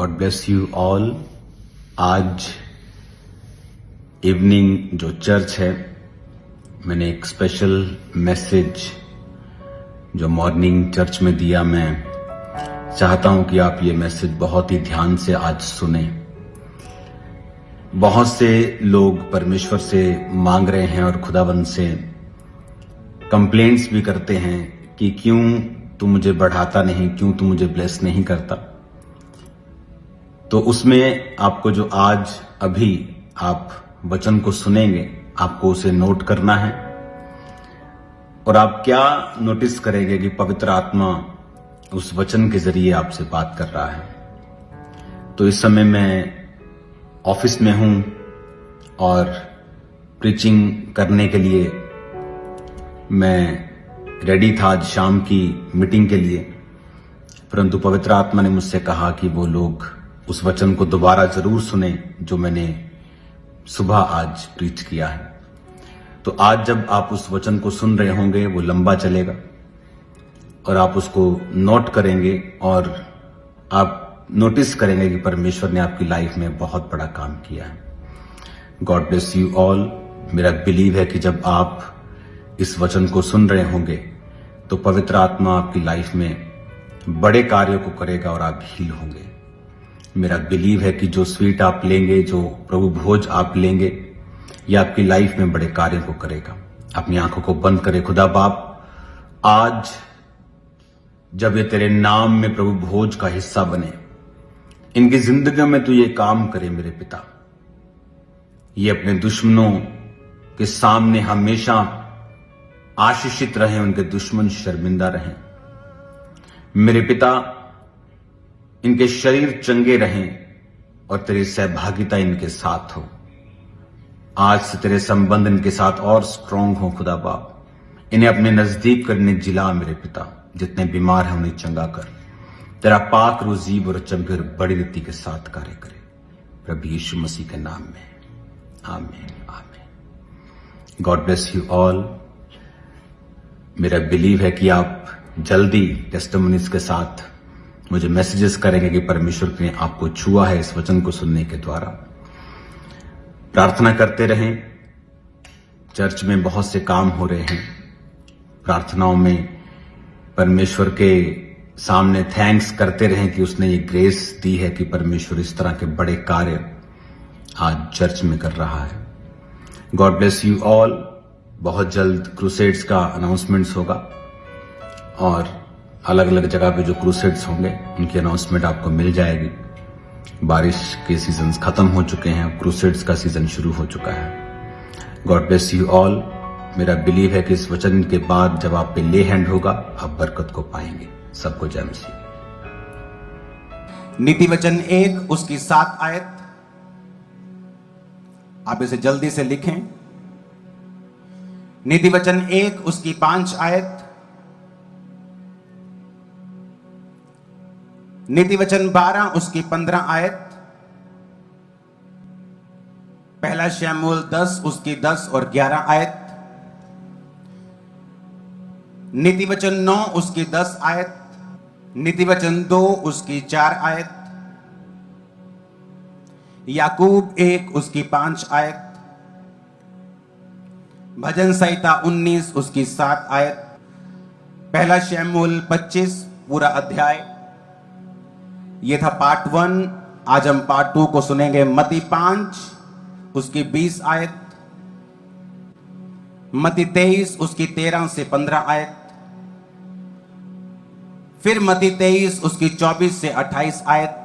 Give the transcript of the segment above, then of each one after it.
God bless you all. आज evening जो church है, मैंने एक स्पेशल मैसेज जो मॉर्निंग चर्च में दिया, मैं चाहता हूं कि आप ये मैसेज बहुत ही ध्यान से आज सुने। बहुत से लोग परमेश्वर से मांग रहे हैं और खुदावंद से कंप्लेंट्स भी करते हैं कि क्यों तू मुझे बढ़ाता नहीं, क्यों तू मुझे ब्लेस नहीं करता। तो उसमें आपको जो आज अभी आप वचन को सुनेंगे, आपको उसे नोट करना है और आप क्या नोटिस करेंगे कि पवित्र आत्मा उस वचन के जरिए आपसे बात कर रहा है। तो इस समय मैं ऑफिस में हूं और प्रीचिंग करने के लिए मैं रेडी था आज शाम की मीटिंग के लिए, परंतु पवित्र आत्मा ने मुझसे कहा कि वो लोग उस वचन को दोबारा जरूर सुने जो मैंने सुबह आज प्रीच किया है। तो आज जब आप उस वचन को सुन रहे होंगे, वो लंबा चलेगा और आप उसको नोट करेंगे और आप नोटिस करेंगे कि परमेश्वर ने आपकी लाइफ में बहुत बड़ा काम किया है। God bless you all. मेरा बिलीव है कि जब आप इस वचन को सुन रहे होंगे तो पवित्र आत्मा आपकी लाइफ में बड़े कार्यों को करेगा और आप हील होंगे। मेरा बिलीव है कि जो स्वीट आप लेंगे, जो प्रभु भोज आप लेंगे, ये आपकी लाइफ में बड़े कार्यों को करेगा। अपनी आंखों को बंद करें। खुदा बाप, आज जब ये तेरे नाम में प्रभु भोज का हिस्सा बने, इनकी जिंदगियों में तू ये काम करे मेरे पिता। ये अपने दुश्मनों के सामने हमेशा आशीषित रहें, उनके दुश्मन शर्मिंदा रहें। मेरे पिता, इनके शरीर चंगे रहें और तेरी सहभागिता इनके साथ हो। आज से तेरे संबंध इनके साथ और स्ट्रांग हो। खुदा बाप, इन्हें अपने नजदीक करने जिला मेरे पिता। जितने बीमार हैं उन्हें चंगा कर। तेरा पाक रूजीब और चंगे बड़ी रीति के साथ कार्य करे, प्रभु यीशु मसीह के नाम में, आमीन आमीन। God bless you all. मेरा बिलीव है कि आप जल्दी टेस्टिमोनीज के साथ मुझे मैसेजेस करेंगे कि परमेश्वर ने आपको छुआ है इस वचन को सुनने के द्वारा। प्रार्थना करते रहें। चर्च में बहुत से काम हो रहे हैं। प्रार्थनाओं में परमेश्वर के सामने थैंक्स करते रहें कि उसने ये ग्रेस दी है कि परमेश्वर इस तरह के बड़े कार्य आज चर्च में कर रहा है। God bless you all. बहुत जल्द क्रूसेड्स का अनाउंसमेंट्स होगा और अलग अलग जगह पे जो क्रूसेड्स होंगे उनकी अनाउंसमेंट आपको मिल जाएगी। बारिश के सीजन्स खत्म हो चुके हैं, क्रूसेड्स का सीजन शुरू हो चुका है। God bless you all. मेरा बिलीव है कि इस वचन के बाद जब आप पे ले हैंड होगा, आप बरकत को पाएंगे। सबको जय मसीह। नीति वचन 1 उसकी 7 आयत, आप इसे जल्दी से लिखें। नीति वचन 1 उसकी 5 आयत, नीति वचन 12 उसकी 15 आयत, पहला शमूएल 10 उसकी 10 और 11 आयत, नीति वचन 9 उसकी 10 आयत, नीति वचन 2 उसकी 4 आयत, याकूब 1 उसकी 5 आयत, भजन संहिता 19 उसकी 7 आयत, पहला शमूएल 25 पूरा अध्याय। ये था पार्ट 1। आज हम पार्ट 2 को सुनेंगे। मत्ती 5 उसकी 20 आयत, मत्ती 23 उसकी 13 से 15 आयत, फिर मत्ती 23 उसकी 24 से 28 आयत,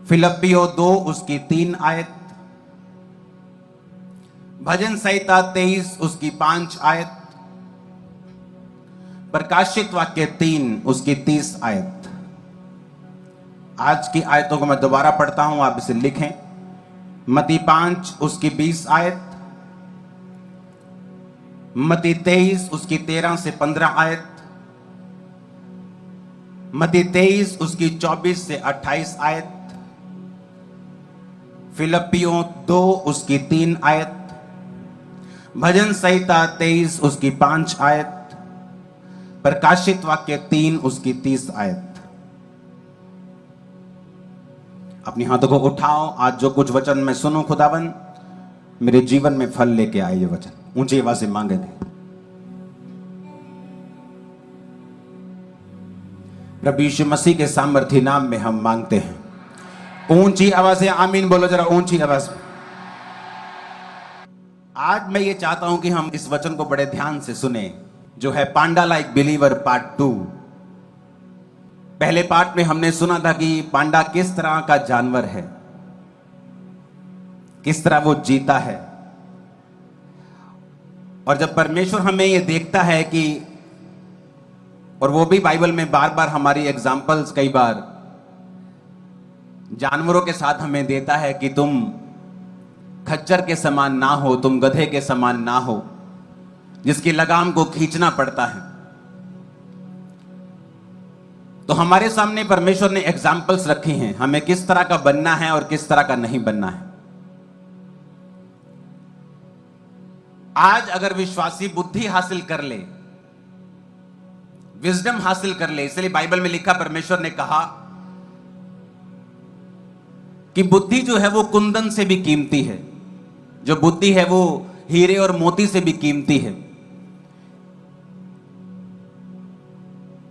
फिलिप्पियों 2 उसकी 3 आयत, भजन संहिता 23 उसकी 5 आयत, प्रकाशित वाक्य 3 उसकी 30 आयत। आज की आयतों को मैं दोबारा पढ़ता हूं, आप इसे लिखें। मत्ती 5 उसकी 20 आयत, मत्ती 23 उसकी 13 से 15 आयत, मत्ती 23 उसकी 24 से 28 आयत, फिलिप्पियों 2 उसकी 3 आयत, भजन संहिता 23 उसकी 5 आयत, प्रकाशित वाक्य 3 उसकी 30 आयत। अपनी हाथों को उठाओ। आज जो कुछ वचन मैं सुनूं खुदावन, मेरे जीवन में फल लेके आए ये वचन। ऊंची आवाज से मांगेंगे। प्रभु यीशु मसीह के सामर्थी नाम में हम मांगते हैं। ऊंची आवाज से आमीन बोलो जरा, ऊंची आवाज। आज मैं ये चाहता हूं कि हम इस वचन को बड़े ध्यान से सुने, जो है पांडा लाइक बिलीवर पार्ट 2। पहले पार्ट में हमने सुना था कि पांडा किस तरह का जानवर है, किस तरह वो जीता है। और जब परमेश्वर हमें ये देखता है कि, और वो भी बाइबल में बार बार हमारी एग्जाम्पल्स कई बार जानवरों के साथ हमें देता है कि तुम खच्चर के समान ना हो, तुम गधे के समान ना हो, जिसकी लगाम को खींचना पड़ता है। तो हमारे सामने परमेश्वर ने एग्जाम्पल्स रखी हैं, हमें किस तरह का बनना है और किस तरह का नहीं बनना है। आज अगर विश्वासी बुद्धि हासिल कर ले, विजडम हासिल कर ले, इसलिए बाइबल में लिखा, परमेश्वर ने कहा कि बुद्धि जो है वो कुंदन से भी कीमती है, जो बुद्धि है वो हीरे और मोती से भी कीमती है।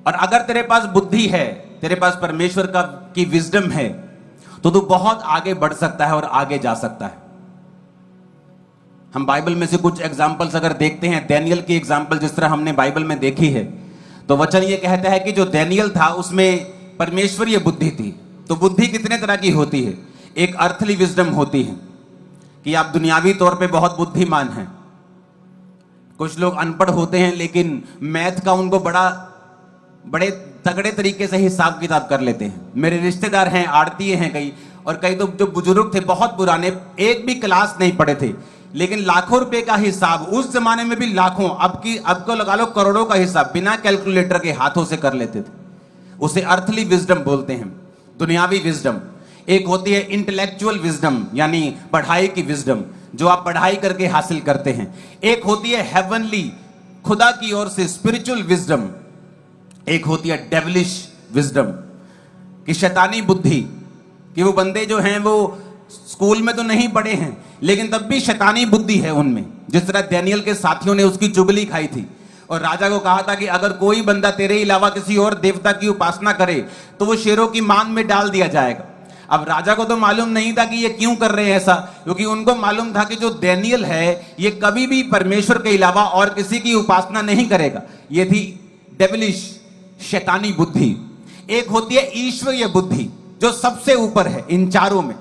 और अगर तेरे पास बुद्धि है, तेरे पास परमेश्वर की विजडम है, तो तू बहुत आगे बढ़ सकता है और आगे जा सकता है। हम बाइबल में से कुछ एग्जाम्पल्स अगर देखते हैं, डैनियल की एग्जाम्पल जिस तरह हमने बाइबल में देखी है, तो वचन ये कहता है कि जो डैनियल था उसमें परमेश्वरीय बुद्धि थी। तो बुद्धि कितने तरह की होती है? एक अर्थली विजडम होती है कि आप दुनियावी तौर पे बहुत बुद्धिमान हैं। कुछ लोग अनपढ़ होते हैं लेकिन मैथ का उनको बड़े तगड़े तरीके से हिसाब किताब कर लेते हैं। मेरे रिश्तेदार हैं, आड़तीये हैं कई, और कई तो जो बुजुर्ग थे बहुत पुराने, एक भी क्लास नहीं पढ़े थे, लेकिन लाखों रुपए का हिसाब, उस जमाने में भी लाखों, अब को लगा लो करोड़ों का हिसाब बिना कैलकुलेटर के हाथों से कर लेते थे। उसे अर्थली विजडम बोलते हैं, दुनियावी विजडम। एक होती है इंटेलेक्चुअल विजडम, यानी पढ़ाई की विजडम, जो आप पढ़ाई करके हासिल करते हैं। एक होती है हेवनली, खुदा की ओर से स्पिरिचुअल विजडम। एक होती है डेविलिश विजडम, कि शैतानी बुद्धि, कि वो बंदे जो हैं वो स्कूल में तो नहीं पढ़े हैं लेकिन तब भी शैतानी बुद्धि है उनमें। जिस तरह डैनियल के साथियों ने उसकी चुगली खाई थी और राजा को कहा था कि अगर कोई बंदा तेरे अलावा किसी और देवता की उपासना करे तो वो शेरों की मांग में डाल दिया जाएगा। अब राजा को तो मालूम नहीं था कि ये क्यों कर रहे हैं ऐसा, क्योंकि उनको मालूम था कि जो डैनियल है ये कभी भी परमेश्वर के अलावा और किसी की उपासना नहीं करेगा। ये थी डेविलिश, शैतानी बुद्धि। एक होती है ईश्वरीय बुद्धि, जो सबसे ऊपर है इन चारों में।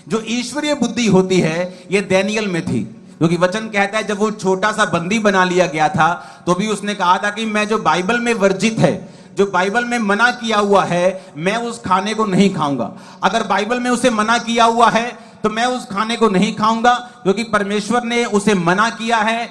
जो ईश्वरीय बुद्धि होती है ये डैनियल में थी, क्योंकि वचन कहता है जब वो छोटा सा बंदी बना लिया गया था तो भी उसने कहा था कि मैं जो बाइबल में वर्जित है, जो बाइबल में मना किया हुआ है, मैं उस खाने को नहीं खाऊंगा। अगर बाइबल में उसे मना किया हुआ है तो मैं उस खाने को नहीं खाऊंगा, क्योंकि परमेश्वर ने उसे मना किया है।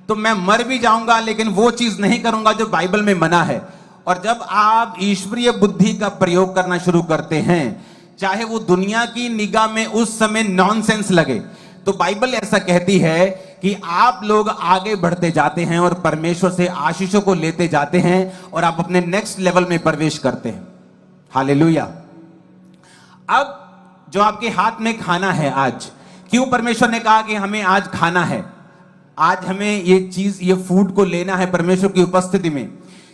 तो मैं मर भी जाऊंगा लेकिन वो चीज नहीं करूंगा जो बाइबल में मना है। और जब आप ईश्वरीय बुद्धि का प्रयोग करना शुरू करते हैं, चाहे वो दुनिया की निगाह में उस समय नॉनसेंस लगे, तो बाइबल ऐसा कहती है कि आप लोग आगे बढ़ते जाते हैं और परमेश्वर से आशीषों को लेते जाते हैं और आप अपने नेक्स्ट लेवल में प्रवेश करते हैं। हालेलुया। अब जो आपके हाथ में खाना है आज, क्यों परमेश्वर ने कहा कि हमें आज खाना है, आज हमें ये चीज, ये फूड को लेना है परमेश्वर की उपस्थिति में।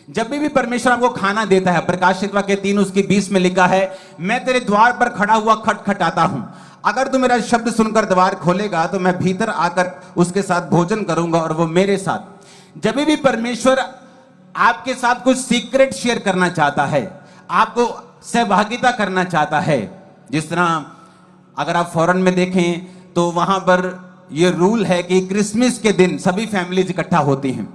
जब भी परमेश्वर आपको खाना देता है, प्रकाशित वाक्य 3:20 में लिखा है, मैं तेरे द्वार पर खड़ा हुआ खटखटाता हूं, अगर तू मेरा शब्द सुनकर द्वार खोलेगा तो मैं भीतर आकर उसके साथ भोजन करूंगा और वो मेरे साथ। जब भी परमेश्वर आपके साथ कुछ सीक्रेट शेयर करना चाहता है, आपको सहभागिता करना चाहता है, जिस तरह अगर आप फॉरेन में देखें तो वहां पर यह रूल है कि क्रिसमस के दिन सभी फैमिलीज इकट्ठा होती हैं,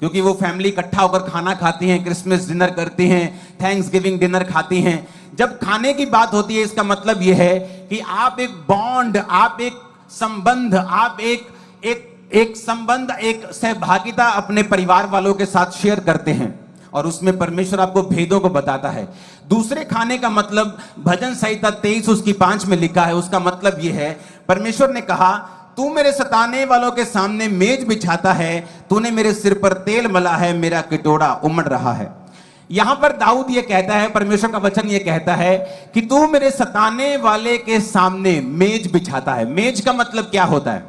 क्योंकि वो फैमिली इकट्ठा होकर खाना खाती हैं, क्रिसमस डिनर करती हैं, थैंक्स गिविंग डिनर खाती हैं। जब खाने की बात होती है, इसका मतलब यह है कि आप एक बॉन्ड, आप एक संबंध, आप एक संबंध, एक सहभागिता अपने परिवार वालों के साथ शेयर करते हैं, और उसमें परमेश्वर आपको भेदों को बताता है। दूसरे खाने का मतलब भजन संहिता 23:5 में लिखा है, उसका मतलब यह है, परमेश्वर ने कहा, तू मेरे सताने वालों के सामने मेज बिछाता है, तूने मेरे सिर पर तेल मला है, मेरा कटोरा उमड़ रहा है। यहां पर दाऊद ये कहता है, परमेश्वर का वचन ये कहता है कि तू मेरे सताने वाले के सामने मेज बिछाता है। मेज का मतलब क्या होता है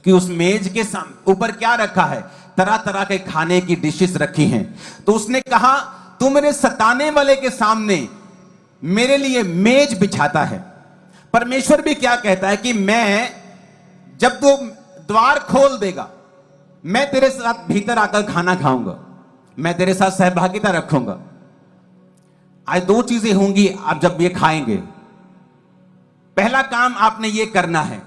कि उस मेज के ऊपर क्या रखा है, तरह तरह के खाने की डिशेस रखी हैं। तो उसने कहा तू मेरे सताने वाले के सामने मेरे लिए मेज बिछाता है। परमेश्वर भी क्या कहता है कि मैं, जब तू द्वार खोल देगा, मैं तेरे साथ भीतर आकर खाना खाऊंगा, मैं तेरे साथ सहभागिता रखूंगा। आज दो चीजें होंगी आप जब ये खाएंगे। पहला काम आपने ये करना है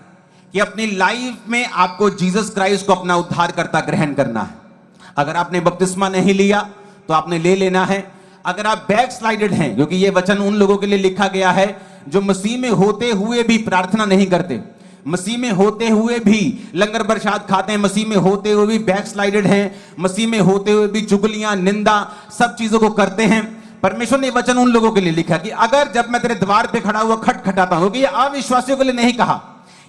कि अपनी लाइफ में आपको जीसस क्राइस्ट को अपना उद्धारकर्ता ग्रहण करना है। अगर आपने बपतिस्मा नहीं लिया तो आपने ले लेना है। अगर आप बैक स्लाइडेड हैं, क्योंकि ये वचन उन लोगों के लिए लिखा गया है जो मसीह में होते हुए भी प्रार्थना नहीं करते, मसीह में होते हुए भी लंगर प्रसाद खाते हैं, मसीह में होते हुए भी बैक स्लाइडेड हैं, मसीह में होते हुए भी चुगलियां, निंदा, सब चीजों को करते हैं। परमेश्वर ने वचन उन लोगों के लिए लिखा कि अगर जब मैं तेरे द्वार पे खड़ा हुआ खटखटाता हूं, कि ये अविश्वासियों के लिए नहीं कहा,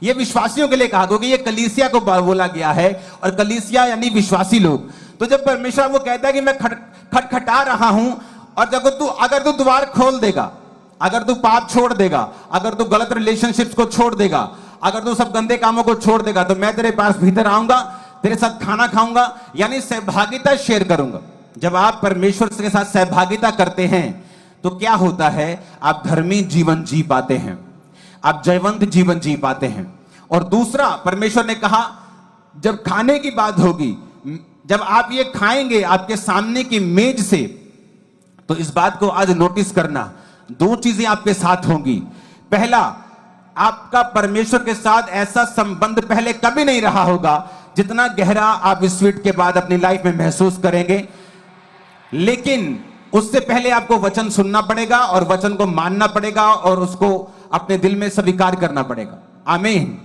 ये विश्वासियों के लिए कहा, क्योंकि ये कलीसिया को बोला गया है, और कलीसिया यानी विश्वासी लोग। तो जब परमेश्वर वो कहता है कि मैं खटखटा रहा हूं, और जब अगर तू द्वार खोल देगा, अगर तू पाप छोड़ देगा, अगर तू गलत रिलेशनशिप्स को छोड़ देगा, अगर तू सब गंदे कामों को छोड़ देगा, तो मैं तेरे पास भीतर आऊंगा, तेरे साथ खाना खाऊंगा, यानी सहभागिता शेयर करूंगा। जब आप परमेश्वर के साथ सहभागिता करते हैं तो क्या होता है, आप धर्मी जीवन जी पाते हैं, आप जयवंत जीवन जी पाते हैं। और दूसरा, परमेश्वर ने कहा जब खाने की बात होगी, जब आप ये खाएंगे आपके सामने की मेज से, तो इस बात को आज नोटिस करना, दो चीजें आपके साथ होंगी। पहला, आपका परमेश्वर के साथ ऐसा संबंध पहले कभी नहीं रहा होगा जितना गहरा आप इस स्वीट के बाद अपनी लाइफ में महसूस करेंगे। लेकिन उससे पहले आपको वचन सुनना पड़ेगा और वचन को मानना पड़ेगा और उसको अपने दिल में स्वीकार करना पड़ेगा। आमीन।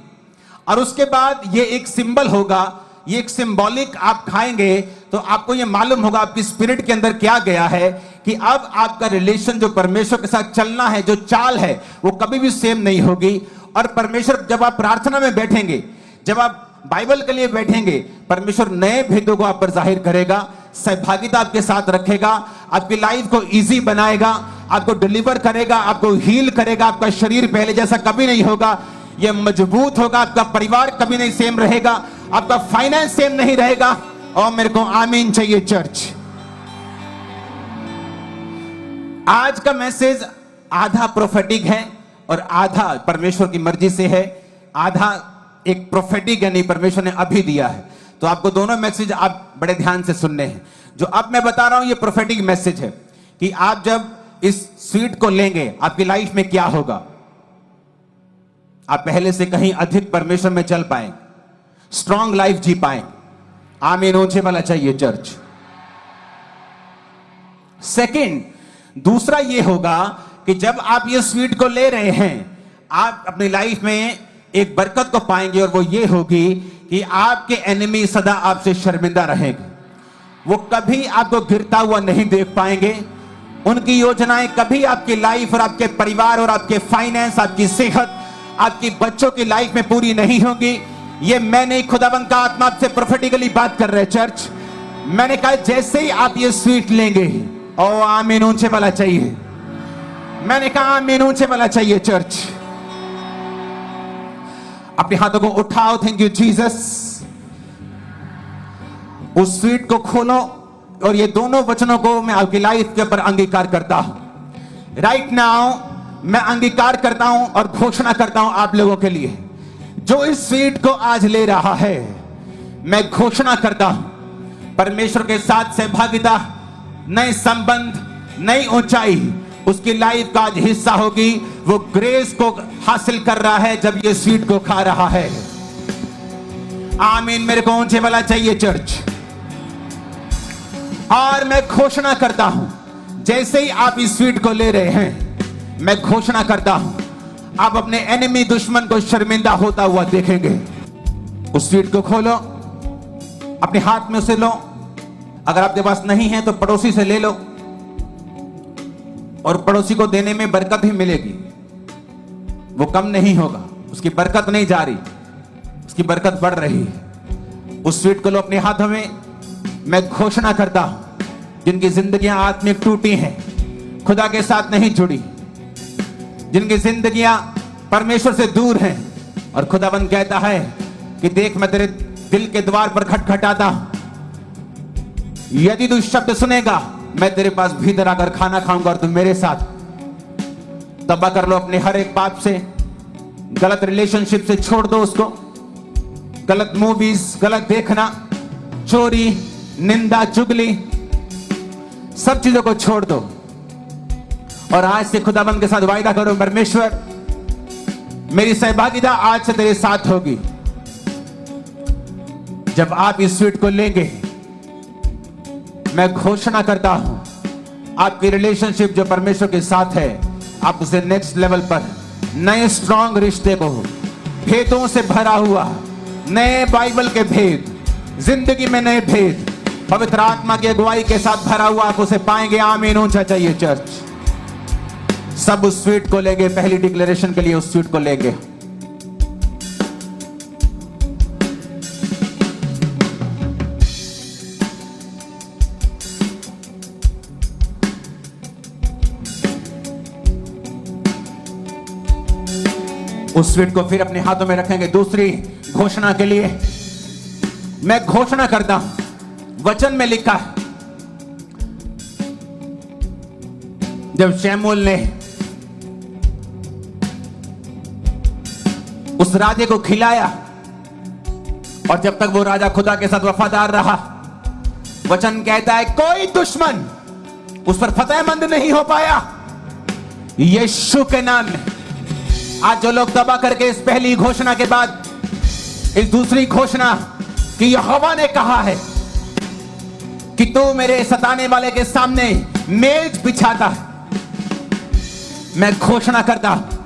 और उसके बाद ये एक सिंबल होगा, ये एक सिंबॉलिक आप खाएंगे तो आपको ये मालूम होगा आपकी स्पिरिट के अंदर क्या गया है कि अब आपका रिलेशन जो परमेश्वर के साथ चलना है, जो चाल है, वो कभी भी सेम नहीं होगी। और परमेश्वर, जब आप प्रार्थना में बैठेंगे, जब आप बाइबल के लिए बैठेंगे, परमेश्वर नए भेदों को आप पर जाहिर करेगा, सहभागिता आपके साथ रखेगा, आपकी लाइफ को इजी बनाएगा, आपको डिलीवर करेगा, आपको हील करेगा। आपका शरीर पहले जैसा कभी नहीं होगा, ये मजबूत होगा। आपका परिवार कभी नहीं सेम रहेगा, आपका फाइनेंस सेम नहीं रहेगा। और मेरे को आमीन चाहिए चर्च। आज का मैसेज आधा प्रोफेटिक है और आधा परमेश्वर की मर्जी से है, आधा एक प्रोफेटिक यानी परमेश्वर ने अभी दिया है। तो आपको दोनों मैसेज आप बड़े ध्यान से सुनने हैं। जो अब मैं बता रहा हूं ये प्रोफेटिक मैसेज है कि आप जब इस स्वीट को लेंगे आपकी लाइफ में क्या होगा। आप पहले से कहीं अधिक परमेश्वर में चल पाएंगे, स्ट्रॉन्ग लाइफ जी पाएंगे। आमीन ऊंचे वाला चाहिए चर्च। सेकंड, दूसरा ये होगा कि जब आप ये स्वीट को ले रहे हैं, आप अपनी लाइफ में एक बरकत को पाएंगे और वो ये होगी कि आपके एनिमी सदा आपसे शर्मिंदा रहेंगे। वो कभी आपको गिरता हुआ नहीं देख पाएंगे। उनकी योजनाएं कभी आपकी लाइफ और आपके परिवार और आपके फाइनेंस, आपकी सेहत, आपकी बच्चों की लाइफ में पूरी नहीं होगी। ये मैं नहीं, खुदावंद का आत्मा आपसे प्रोफेटिकली बात कर रहे हैं चर्च। मैंने कहा जैसे ही आप ये स्वीट लेंगे, ओ आमीन ऊंचे वाला चाहिए। मैंने कहा आमीन ऊंचे वाला चाहिए चर्च। अपने हाथों को उठाओ, थैंक यू जीसस। उस स्वीट को खोलो और ये दोनों वचनों को मैं आपकी लाइफ के ऊपर अंगीकार करता हूं। राइट नाउ मैं अंगीकार करता हूं और घोषणा करता हूं आप लोगों के लिए, जो इस स्वीट को आज ले रहा है, मैं घोषणा करता हूं परमेश्वर के साथ सहभागिता, नए संबंध, नई ऊंचाई उसकी लाइफ का आज हिस्सा होगी। वो ग्रेस को हासिल कर रहा है जब ये स्वीट को खा रहा है। आमीन। मेरे को ऊंचे वाला चाहिए चर्च। और मैं घोषणा करता हूं, जैसे ही आप इस स्वीट को ले रहे हैं, मैं घोषणा करता हूं आप अपने एनिमी दुश्मन को शर्मिंदा होता हुआ देखेंगे। उस स्वीट को खोलो, अपने हाथ में उसे लो। अगर आपके पास नहीं है तो पड़ोसी से ले लो, और पड़ोसी को देने में बरकत ही मिलेगी, वो कम नहीं होगा। उसकी बरकत नहीं जा रही, उसकी बरकत बढ़ रही है। उस स्वीट को लो अपने हाथों में। मैं घोषणा करता हूं जिनकी जिंदगियां आत्मिक टूटी हैं, खुदा के साथ नहीं जुड़ी, जिनकी जिंदगियां परमेश्वर से दूर हैं, और खुदाबंद कहता है कि देख मैं तेरे दिल के द्वार पर खटखटाता हूं, यदि तू शब्द सुनेगा मैं तेरे पास भीतर आकर खाना खाऊंगा और तू मेरे साथ। तौबा कर लो अपने हर एक पाप से, गलत रिलेशनशिप से छोड़ दो उसको, गलत मूवीज, गलत देखना, चोरी, निंदा, चुगली, सब चीजों को छोड़ दो और आज से खुदाबंद के साथ वायदा करो, परमेश्वर मेरी सहभागिता आज से तेरे साथ होगी। जब आप इस स्वीट को लेंगे, मैं घोषणा करता हूं आपकी रिलेशनशिप जो परमेश्वर के साथ है, आप उसे नेक्स्ट लेवल पर, नए स्ट्रॉन्ग रिश्ते को, भेदों से भरा हुआ, नए बाइबल के भेद, जिंदगी में नए भेद, पवित्र आत्मा की अगुवाई के साथ भरा हुआ आप उसे पाएंगे। आमीन ऊंचा चाहिए चर्च। सब उस स्वीट को लेंगे, पहली डिक्लेरेशन के लिए उस स्वीट को लेंगे। उस स्वीट को फिर अपने हाथों में रखेंगे। दूसरी घोषणा के लिए मैं घोषणा करता हूं, वचन में लिखा है, जब शमूएल ने उस राजे को खिलाया और जब तक वो राजा खुदा के साथ वफादार रहा, वचन कहता है कोई दुश्मन उस पर फतेहमंद नहीं हो पाया। यीशु के नाम में आज जो लोग तौबा करके इस पहली घोषणा के बाद इस दूसरी घोषणा कि यहोवा ने कहा है कि तू मेरे सताने वाले के सामने मेज बिछाता है, मैं घोषणा करता हूं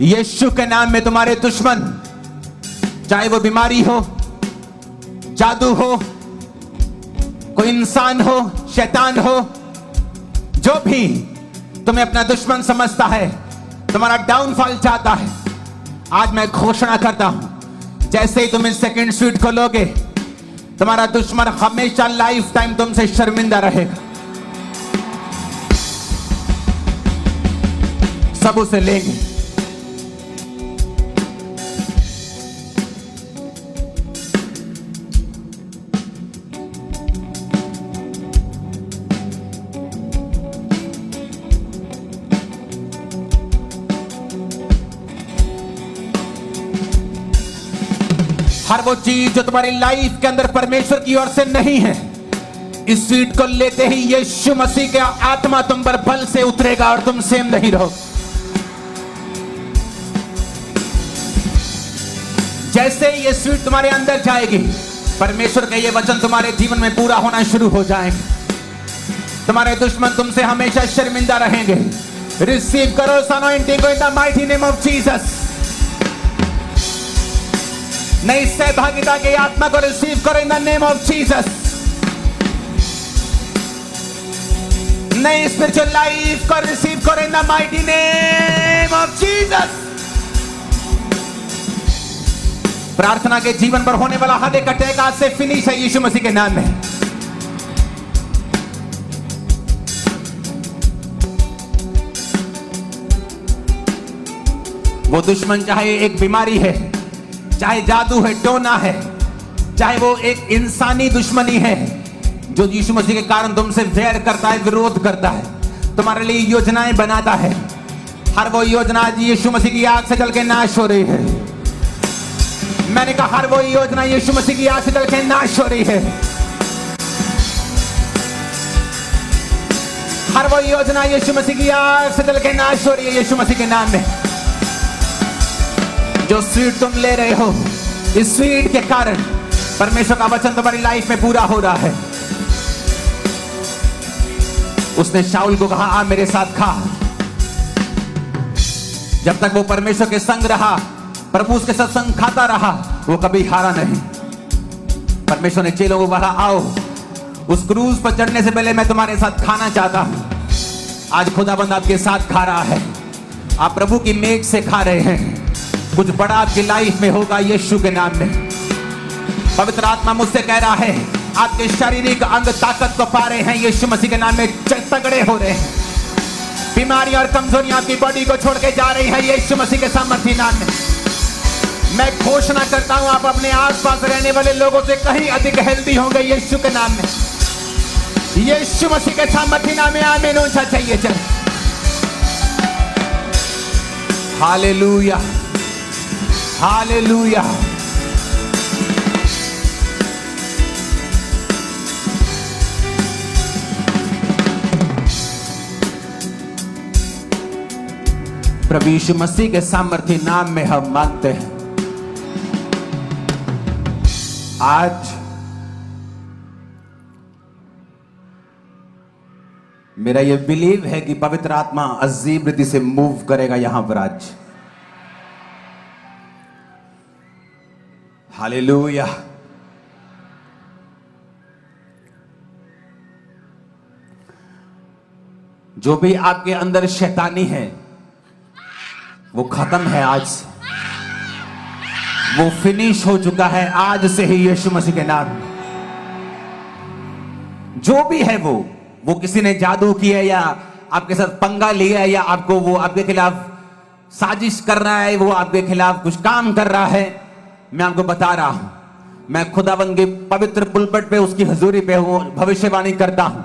यीशु के नाम में तुम्हारे दुश्मन, चाहे वो बीमारी हो, जादू हो, कोई इंसान हो, शैतान हो, जो भी तुम्हें अपना दुश्मन समझता है, तुम्हारा डाउनफॉल चाहता है, आज मैं घोषणा करता हूं जैसे ही तुम इस सेकंड स्वीट को लोगे, तुम्हारा दुश्मन हमेशा लाइफ टाइम तुमसे शर्मिंदा रहेगा। सब उसे लेंगे। हर वो चीज जो तुम्हारी लाइफ के अंदर परमेश्वर की ओर से नहीं है, इस स्वीट को लेते ही यीशु मसीह का आत्मा तुम पर बल से उतरेगा और तुम सेम नहीं रहो। जैसे ही ये स्वीट तुम्हारे अंदर जाएगी, परमेश्वर के ये वचन तुम्हारे जीवन में पूरा होना शुरू हो जाएंगे। तुम्हारे दुश्मन तुमसे हमेशा शर्मिंदा रहेंगे। रिसीव करो इस अनॉइंटिंग को in the mighty name of Jesus. नई सहभागिता की आत्मा को रिसीव करो in the name of Jesus. नई स्पिरिचुअल लाइफ को रिसीव करो in the mighty name of Jesus. प्रार्थना के जीवन पर होने वाला हर एक अटैक आज से फिनिश है यीशु मसीह के नाम में। वो दुश्मन चाहे एक बीमारी है, चाहे जादू है, टोना है, चाहे वो एक इंसानी दुश्मनी है जो यीशु मसीह के कारण तुमसे वैर करता है, विरोध करता है, तुम्हारे लिए योजनाएं बनाता है, हर वो योजना आज यीशु मसीह की आग से जल के नाश हो रही है। मैंने कहा हर वो योजना यीशु मसीह की आग से जल के नाश हो रही है। हर वो योजना यीशु मसीह की आग से जल के नाश हो रही है यीशु मसीह के नाम में। जो स्वीट तुम ले रहे हो, इस स्वीट के कारण परमेश्वर का वचन तुम्हारी लाइफ में पूरा हो रहा है। उसने शाऊल को कहा आ मेरे साथ खा। जब तक वो परमेश्वर के संग रहा, प्रभु उसके साथ संग खाता रहा, वो कभी हारा नहीं। परमेश्वर ने चेलों को कहा आओ, उस क्रूज पर चढ़ने से पहले मैं तुम्हारे साथ खाना चाहता हूं। आज खुदाबंद आपके साथ खा रहा है, आप प्रभु की मेज से खा रहे हैं। कुछ बड़ा आपकी लाइफ में होगा यीशु के नाम में। पवित्र आत्मा मुझसे कह रहा है आपके शारीरिक अंग ताकत को पा रहे हैं, यीशु मसीह के नाम में तगड़े हो रहे हैं। बीमारियां और कमजोरियां आपकी बॉडी को छोड़ के जा रही हैं यीशु मसीह के सामर्थी नाम में। मैं घोषणा करता हूं आप अपने आसपास रहने वाले लोगों से कहीं अधिक हेल्दी होंगे यीशु के नाम में, यीशु मसीह के सामर्थी नाम में। आमीन ऊंचा चाहिए चल। Hallelujah hallelujah. प्रभु यीशु मसीह के सामर्थी नाम में हम मांगते हैं। आज मेरा यह बिलीव है कि पवित्र आत्मा अजीब रीति से मूव करेगा यहां पर आज। हालेलुया। जो भी आपके अंदर शैतानी है वो खत्म है आज से, वो फिनिश हो चुका है आज से ही यीशु मसीह के नाम में। जो भी है वो किसी ने जादू किया या आपके साथ पंगा लिया या आपको वो आपके खिलाफ साजिश कर रहा है, वो आपके खिलाफ कुछ काम कर रहा है, मैं आपको बता रहा हूं, मैं खुदावंद के पवित्र पुलपट पे उसकी हजूरी पे हूं, भविष्यवाणी करता हूं,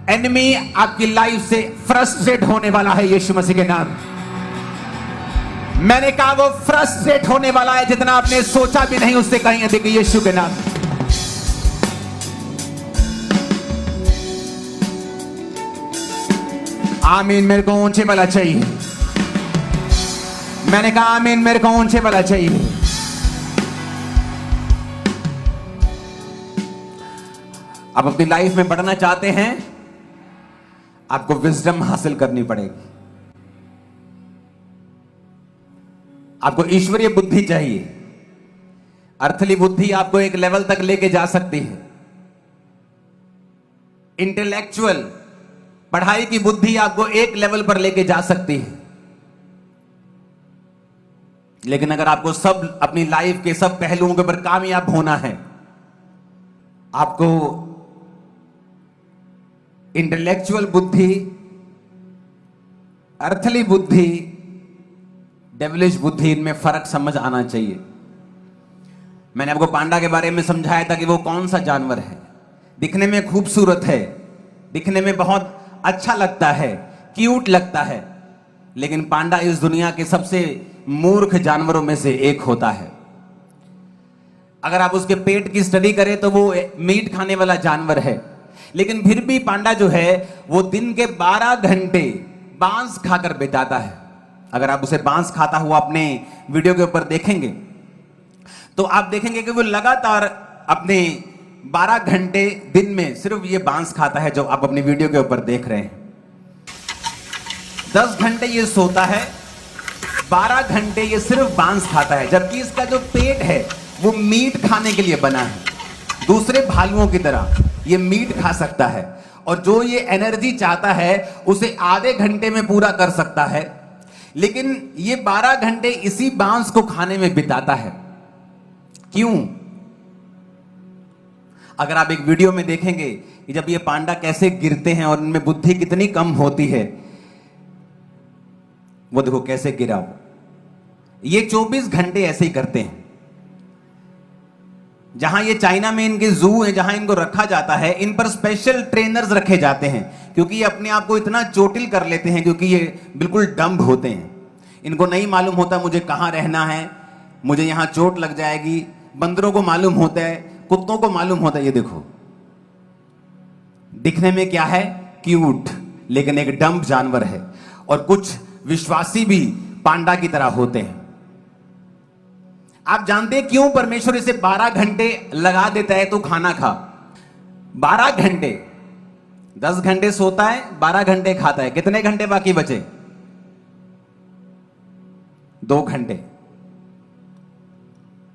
एनिमी आपकी लाइफ से फ्रस्ट्रेट होने वाला है यीशु मसीह के नाम। मैंने कहा वो फ्रस्ट्रेट होने वाला है जितना आपने सोचा भी नहीं, उससे कहीं अधिक यीशु के नाम। आमीन। मेरे को ऊंचे वाला चाहिए। मैंने कहा आमीन, मेरे को ऊंचे वाला चाहिए। आप अपनी लाइफ में बढ़ना चाहते हैं, आपको विजडम हासिल करनी पड़ेगी। आपको ईश्वरीय बुद्धि चाहिए। अर्थली बुद्धि आपको एक लेवल तक लेके जा सकती है। इंटेलेक्चुअल पढ़ाई की बुद्धि आपको एक लेवल पर लेके जा सकती है, लेकिन अगर आपको सब अपनी लाइफ के सब पहलुओं के ऊपर कामयाब होना है, आपको इंटेलेक्चुअल बुद्धि, अर्थली बुद्धि, डेविलिश बुद्धि, इनमें फर्क समझ आना चाहिए। मैंने आपको पांडा के बारे में समझाया था कि वो कौन सा जानवर है। दिखने में खूबसूरत है, दिखने में बहुत अच्छा लगता है, क्यूट लगता है, लेकिन पांडा इस दुनिया के सबसे मूर्ख जानवरों में से एक होता है। अगर आप उसके पेट की स्टडी करें तो वो मीट खाने वाला जानवर है, लेकिन फिर भी पांडा जो है वो दिन के 12 घंटे बांस खाकर बिताता है। अगर आप उसे बांस खाता हुआ अपने वीडियो के ऊपर देखेंगे तो आप देखेंगे कि वो लगातार अपने 12 घंटे दिन में सिर्फ ये बांस खाता है, जो आप अपनी वीडियो के ऊपर देख रहे हैं। 10 घंटे ये सोता है, 12 घंटे ये सिर्फ बांस खाता है, जबकि इसका जो पेट है वो मीट खाने के लिए बना है। दूसरे भालुओं की तरह ये मीट खा सकता है, और जो ये एनर्जी चाहता है उसे आधे घंटे में पूरा कर सकता है, लेकिन ये 12 घंटे इसी बांस को खाने में बिताता है। क्यों? अगर आप एक वीडियो में देखेंगे कि जब ये पांडा कैसे गिरते हैं और इनमें बुद्धि कितनी कम होती है, वो देखो कैसे गिरा वो। ये 24 घंटे ऐसे ही करते हैं। जहां ये चाइना में इनके जू है, जहां इनको रखा जाता है, इन पर स्पेशल ट्रेनर्स रखे जाते हैं, क्योंकि ये अपने आप को इतना चोटिल कर लेते हैं, क्योंकि ये बिल्कुल डम्ब होते हैं। इनको नहीं मालूम होता मुझे कहां रहना है, मुझे यहां चोट लग जाएगी। बंदरों को मालूम होता है, कुत्तों को मालूम होता है। ये देखो दिखने में क्या है, क्यूट, लेकिन एक डम्ब जानवर है। और कुछ विश्वासी भी पांडा की तरह होते हैं। आप जानते हैं क्यों परमेश्वर इसे 12 घंटे लगा देता है तो खाना खा? 12 घंटे, 10 घंटे सोता है, 12 घंटे खाता है, कितने घंटे बाकी बचे? 2 घंटे।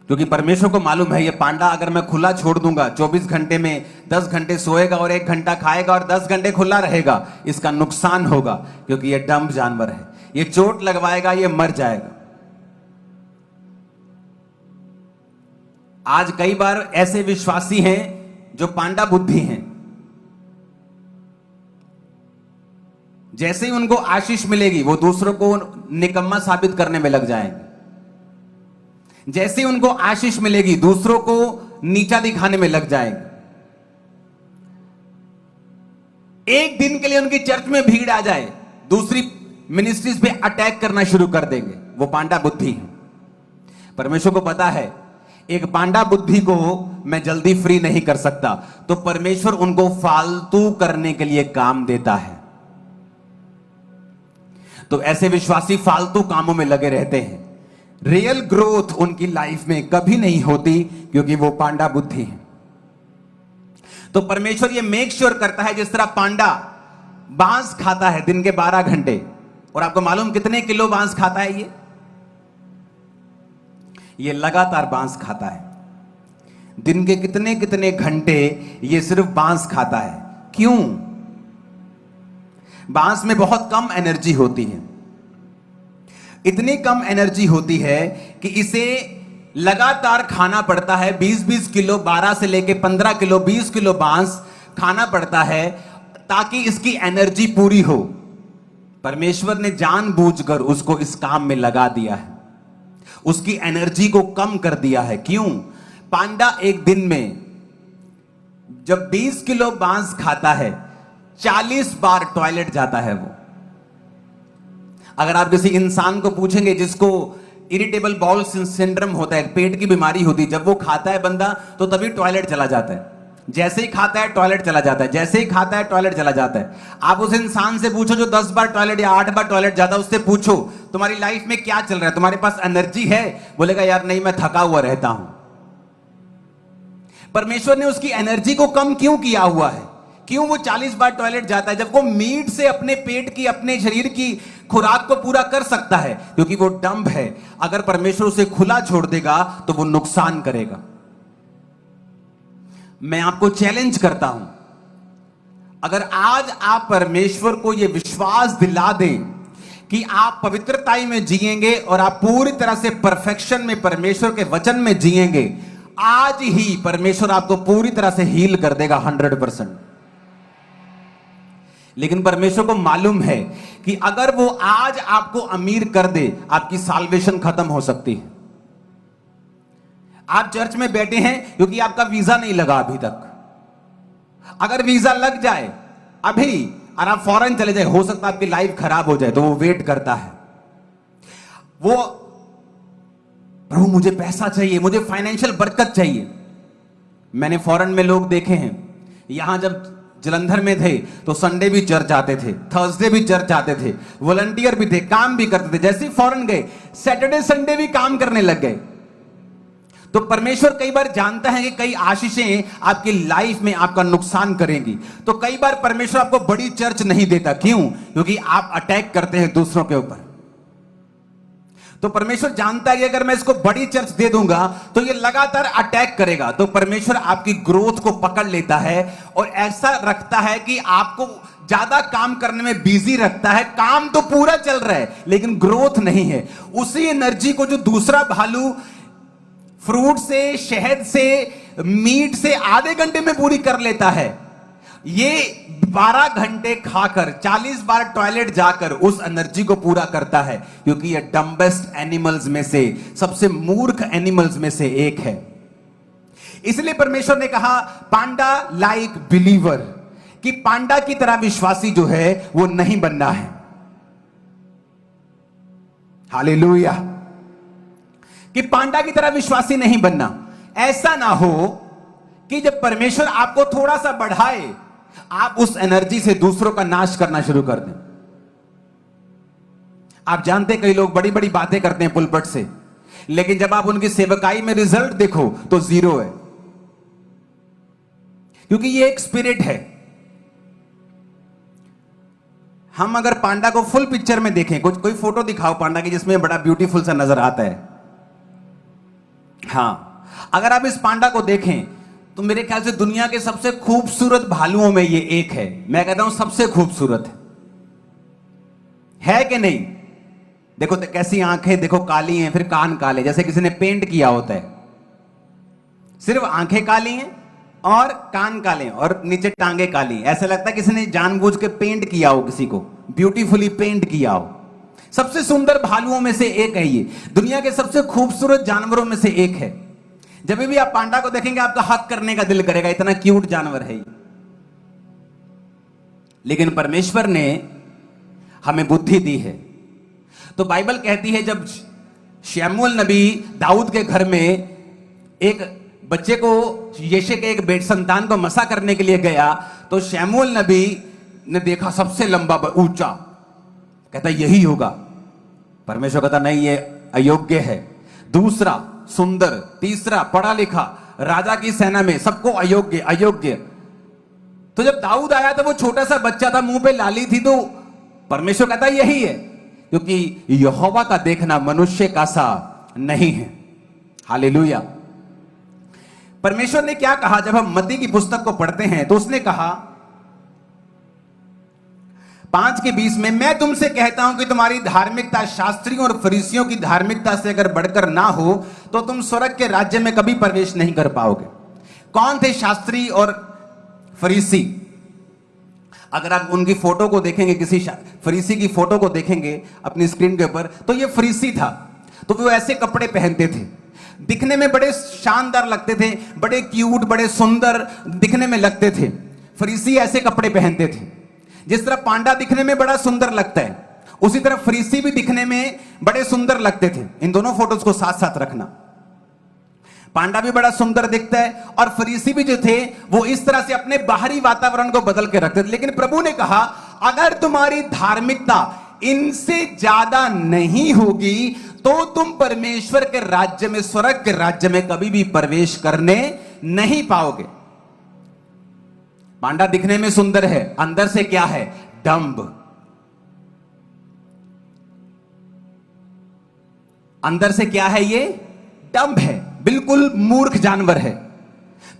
क्योंकि परमेश्वर को मालूम है ये पांडा अगर मैं खुला छोड़ दूंगा 24 घंटे में 10 घंटे सोएगा और 1 घंटा खाएगा और 10 घंटे खुला रहेगा, इसका नुकसान होगा, क्योंकि ये डम्ब जानवर है, ये चोट लगवाएगा, ये मर जाएगा। आज कई बार ऐसे विश्वासी हैं जो पांडा बुद्धि हैं, जैसे ही उनको आशीष मिलेगी वो दूसरों को निकम्मा साबित करने में लग जाएंगे। जैसे ही उनको आशीष मिलेगी दूसरों को नीचा दिखाने में लग जाएंगे। एक दिन के लिए उनकी चर्च में भीड़ आ जाए, दूसरी मिनिस्ट्रीज पे अटैक करना शुरू कर देंगे। वो पांडा बुद्धि है। परमेश्वर को पता है एक पांडा बुद्धि को मैं जल्दी फ्री नहीं कर सकता, तो परमेश्वर उनको फालतू करने के लिए काम देता है। तो ऐसे विश्वासी फालतू कामों में लगे रहते हैं। रियल ग्रोथ उनकी लाइफ में कभी नहीं होती, क्योंकि वो पांडा बुद्धि है। तो परमेश्वर ये मेक श्योर करता है, जिस तरह पांडा बांस खाता है दिन के 12 घंटे, और आपको मालूम कितने किलो बांस खाता है ये लगातार बांस खाता है। दिन के कितने कितने घंटे ये सिर्फ बांस खाता है। क्यों? बांस में बहुत कम एनर्जी होती है। इतनी कम एनर्जी होती है कि इसे लगातार खाना पड़ता है। 20-20 किलो, 12 से लेके 15 किलो, 20 किलो बांस खाना पड़ता है ताकि इसकी एनर्जी पूरी हो। परमेश्वर ने जानबूझकर उसको इस काम में लगा दिया है, उसकी एनर्जी को कम कर दिया है। क्यों? पांडा एक दिन में जब 20 किलो बांस खाता है, 40 बार टॉयलेट जाता है वो। अगर आप किसी इंसान को पूछेंगे जिसको इरिटेबल बाउल सिंड्रोम होता है, पेट की बीमारी होती है, जब वो खाता है बंदा तो तभी टॉयलेट चला जाता है। जैसे ही खाता है टॉयलेट चला जाता है, जैसे ही खाता है टॉयलेट चला जाता है। आप उस इंसान से पूछो जो 10 बार टॉयलेट या 8 बार टॉयलेट जाता है, उससे पूछो तुम्हारी लाइफ में क्या चल रहा है, तुम्हारे पास एनर्जी है? बोलेगा यार नहीं, मैं थका हुआ रहता हूं। परमेश्वर ने उसकी एनर्जी को कम क्यों किया हुआ है? क्यों वो 40 बार टॉयलेट जाता है जब वो मीट से अपने पेट की, अपने शरीर की खुराक को पूरा कर सकता है? क्योंकि वो डंब है। अगर परमेश्वर उसे खुला छोड़ देगा तो वो नुकसान करेगा। मैं आपको चैलेंज करता हूं, अगर आज आप परमेश्वर को यह विश्वास दिला दें कि आप पवित्रताई में जिएंगे और आप पूरी तरह से परफेक्शन में परमेश्वर के वचन में जिएंगे, आज ही परमेश्वर आपको पूरी तरह से हील कर देगा 100%। लेकिन परमेश्वर को मालूम है कि अगर वो आज आपको अमीर कर दे, आपकी साल्वेशन खत्म हो सकती है। आप चर्च में बैठे हैं क्योंकि आपका वीजा नहीं लगा अभी तक। अगर वीजा लग जाए अभी और आप फॉरेन चले जाए, हो सकता है आपकी लाइफ खराब हो जाए। तो वो वेट करता है, वो प्रभु मुझे पैसा चाहिए, मुझे फाइनेंशियल बरकत चाहिए। मैंने फॉरेन में लोग देखे हैं, यहां जब जलंधर में थे तो संडे भी चर्च आते थे, थर्सडे भी चर्च आते थे, वॉलंटियर भी थे, काम भी करते थे। जैसे ही फॉरेन गए सैटरडे संडे भी काम करने लग गए। तो परमेश्वर कई बार जानता है कि कई आशीषें आपकी लाइफ में आपका नुकसान करेंगी, तो कई बार परमेश्वर आपको बड़ी चर्च नहीं देता। क्यों? क्योंकि आप अटैक करते हैं दूसरों के ऊपर। तो परमेश्वर जानता है कि अगर मैं इसको बड़ी चर्च दे दूंगा तो ये लगातार अटैक करेगा। तो परमेश्वर आपकी ग्रोथ को पकड़ लेता है और ऐसा रखता है कि आपको ज्यादा काम करने में बिजी रखता है। काम तो पूरा चल रहा है लेकिन ग्रोथ नहीं है। उसी एनर्जी को जो दूसरा भालू फ्रूट से, शहद से, मीट से आधे घंटे में पूरी कर लेता है, ये 12 घंटे खाकर 40 बार टॉयलेट जाकर उस एनर्जी को पूरा करता है। क्योंकि ये डम्बेस्ट एनिमल्स में से, सबसे मूर्ख एनिमल्स में से एक है। इसलिए परमेश्वर ने कहा पांडा लाइक बिलीवर, कि पांडा की तरह विश्वासी जो है वो नहीं बनना है। हालेलुया। कि पांडा की तरह विश्वासी नहीं बनना। ऐसा ना हो कि जब परमेश्वर आपको थोड़ा सा बढ़ाए आप उस एनर्जी से दूसरों का नाश करना शुरू कर दें। आप जानते कई लोग बड़ी बड़ी बातें करते हैं पुलपट से, लेकिन जब आप उनकी सेवकाई में रिजल्ट देखो तो 0 है। क्योंकि ये एक स्पिरिट है। हम अगर पांडा को फुल पिक्चर में देखें, कोई फोटो दिखाओ पांडा की जिसमें बड़ा ब्यूटीफुल सा नजर आता है। हां, अगर आप इस पांडा को देखें तो मेरे ख्याल से दुनिया के सबसे खूबसूरत भालुओं में ये एक है। मैं कहता हूं सबसे खूबसूरत है कि नहीं? देखो तो कैसी आंखें, देखो काली हैं, फिर कान काले, जैसे किसी ने पेंट किया होता है। सिर्फ आंखें काली हैं और कान काले और नीचे टांगे काली, ऐसा लगता है किसी ने जानबूझ के पेंट किया हो, किसी को ब्यूटीफुली पेंट किया हो। सबसे सुंदर भालुओं में से एक है ये, दुनिया के सबसे खूबसूरत जानवरों में से एक है। जब भी आप पांडा को देखेंगे आपका हक करने का दिल करेगा, इतना क्यूट जानवर है ये। लेकिन परमेश्वर ने हमें बुद्धि दी है। तो बाइबल कहती है जब शमूएल नबी दाऊद के घर में एक बच्चे को, यीशे के एक बेट संतान को मसा करने के लिए गया, तो शमूएल नबी ने देखा सबसे लंबा ऊंचा, कहता यही होगा। परमेश्वर कहता नहीं, ये अयोग्य है। दूसरा सुंदर, तीसरा पढ़ा लिखा, राजा की सेना में, सबको अयोग्य अयोग्य। तो जब दाऊद आया तो वो छोटा सा बच्चा था, मुंह पे लाली थी, तो परमेश्वर कहता यही है, क्योंकि यहोवा का देखना मनुष्य का सा नहीं है। हालेलुया। परमेश्वर ने क्या कहा जब हम मत्ती की पुस्तक को पढ़ते हैं, तो उसने कहा 5:20 में, मैं तुमसे कहता हूं कि तुम्हारी धार्मिकता शास्त्रियों और फरीसियों की धार्मिकता से अगर बढ़कर ना हो तो तुम स्वर्ग के राज्य में कभी प्रवेश नहीं कर पाओगे। कौन थे शास्त्री और फरीसी? अगर आप उनकी फोटो को देखेंगे, किसी फरीसी की फोटो को देखेंगे अपनी स्क्रीन के ऊपर, तो ये फरीसी था। तो वो ऐसे कपड़े पहनते थे, दिखने में बड़े शानदार लगते थे, बड़े क्यूट, बड़े सुंदर दिखने में लगते थे। फरीसी ऐसे कपड़े पहनते थे। जिस तरह पांडा दिखने में बड़ा सुंदर लगता है, उसी तरह फरीसी भी दिखने में बड़े सुंदर लगते थे। इन दोनों फोटोज को साथ साथ रखना। पांडा भी बड़ा सुंदर दिखता है और फरीसी भी जो थे वो इस तरह से अपने बाहरी वातावरण को बदल के रखते थे। लेकिन प्रभु ने कहा अगर तुम्हारी धार्मिकता इनसे ज्यादा नहीं होगी तो तुम परमेश्वर के राज्य में, स्वर्ग के राज्य में कभी भी प्रवेश करने नहीं पाओगे। पांडा दिखने में सुंदर है, अंदर से क्या है? डंब। अंदर से क्या है? ये डंब है, बिल्कुल मूर्ख जानवर है।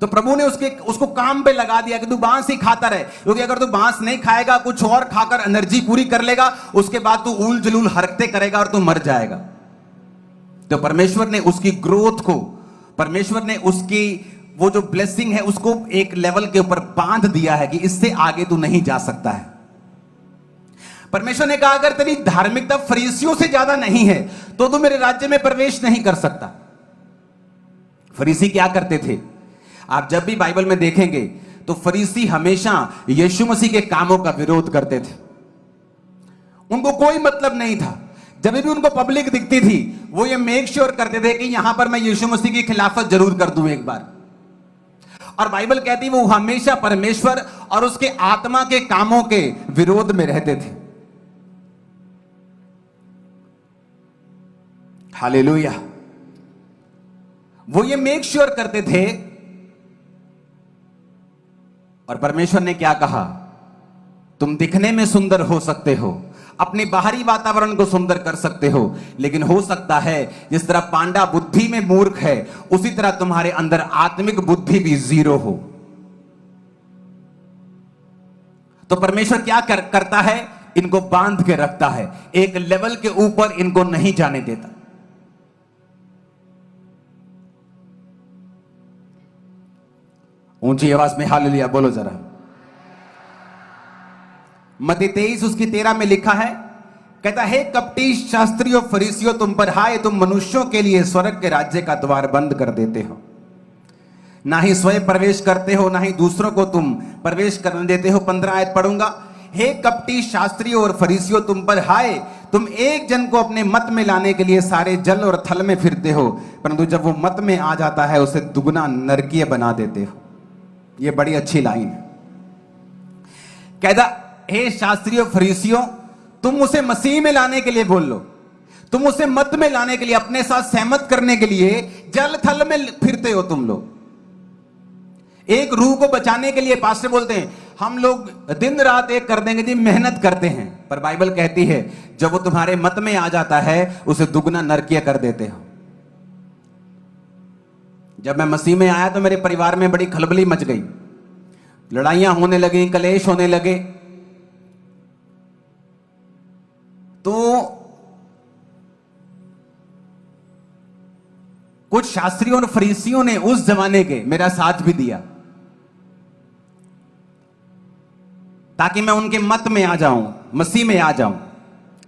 तो प्रभु ने उसको काम पे लगा दिया कि तू बांस ही खाता रहे, क्योंकि अगर तू बांस नहीं खाएगा, कुछ और खाकर एनर्जी पूरी कर लेगा, उसके बाद तू उल जलूल हरकतें करेगा और तू मर जाएगा। तो परमेश्वर ने उसकी ग्रोथ को, परमेश्वर ने उसकी वो जो ब्लेसिंग है उसको एक लेवल के ऊपर बांध दिया है कि इससे आगे तू नहीं जा सकता है। परमेश्वर ने कहा अगर तेरी धार्मिकता फरीसियों से ज्यादा नहीं है तो तू मेरे राज्य में प्रवेश नहीं कर सकता। फरीसी क्या करते थे? आप जब भी बाइबल में देखेंगे तो फरीसी हमेशा यीशु मसीह के कामों का विरोध करते थे। उनको कोई मतलब नहीं था। जब भी उनको पब्लिक दिखती थी वो ये मेक श्योर करते थे कि यहां पर मैं यीशु मसीह की खिलाफत जरूर कर दूं एक बार। और बाइबल कहती वो हमेशा परमेश्वर और उसके आत्मा के कामों के विरोध में रहते थे। हालेलुया। वो ये मेक श्योर करते थे। और परमेश्वर ने क्या कहा? तुम दिखने में सुंदर हो सकते हो, अपने बाहरी वातावरण को सुंदर कर सकते हो, लेकिन हो सकता है जिस तरह पांडा बुद्धि में मूर्ख है उसी तरह तुम्हारे अंदर आत्मिक बुद्धि भी जीरो हो। तो परमेश्वर क्या करता है? इनको बांध के रखता है, एक लेवल के ऊपर इनको नहीं जाने देता। ऊंची आवाज में हालेलुया बोलो जरा। मत्ती 23 उसकी 13 में लिखा है, कहता है कपटी शास्त्रियों फरीसियों तुम पर हाय, तुम मनुष्यों के लिए स्वर्ग के राज्य का द्वार बंद कर देते हो, ना ही स्वयं प्रवेश करते हो, ना ही दूसरों को तुम प्रवेश करने देते हो। 15 आयत पढ़ूंगा। हे कपटी शास्त्रियों और फरीसियों तुम पर हाय, तुम एक जन को अपने मत में लाने के लिए सारे जल और थल में फिरते हो, परंतु जब वो मत में आ जाता है उसे दुगना नरकीय बना देते हो। ये बड़ी अच्छी लाइन है। कहता हे शास्त्रियों फरीसियों, तुम उसे मसीह में लाने के लिए बोल लो, तुम उसे मत में लाने के लिए, अपने साथ सहमत करने के लिए जल थल में फिरते हो तुम लोग। एक रूह को बचाने के लिए पास्टर बोलते हैं हम लोग दिन रात एक कर देंगे जी, मेहनत करते हैं, पर बाइबल कहती है जब वो तुम्हारे मत में आ जाता है उसे दुगना नरकीय कर देते हो। जब मैं मसीह में आया तो मेरे परिवार में बड़ी खलबली मच गई, लड़ाइयां होने लगी, कलेश होने लगे। तो कुछ शास्त्रियों और फरीसियों ने उस जमाने के मेरा साथ भी दिया। ताकि मैं उनके मत में आ जाऊं, मसीह में आ जाऊं।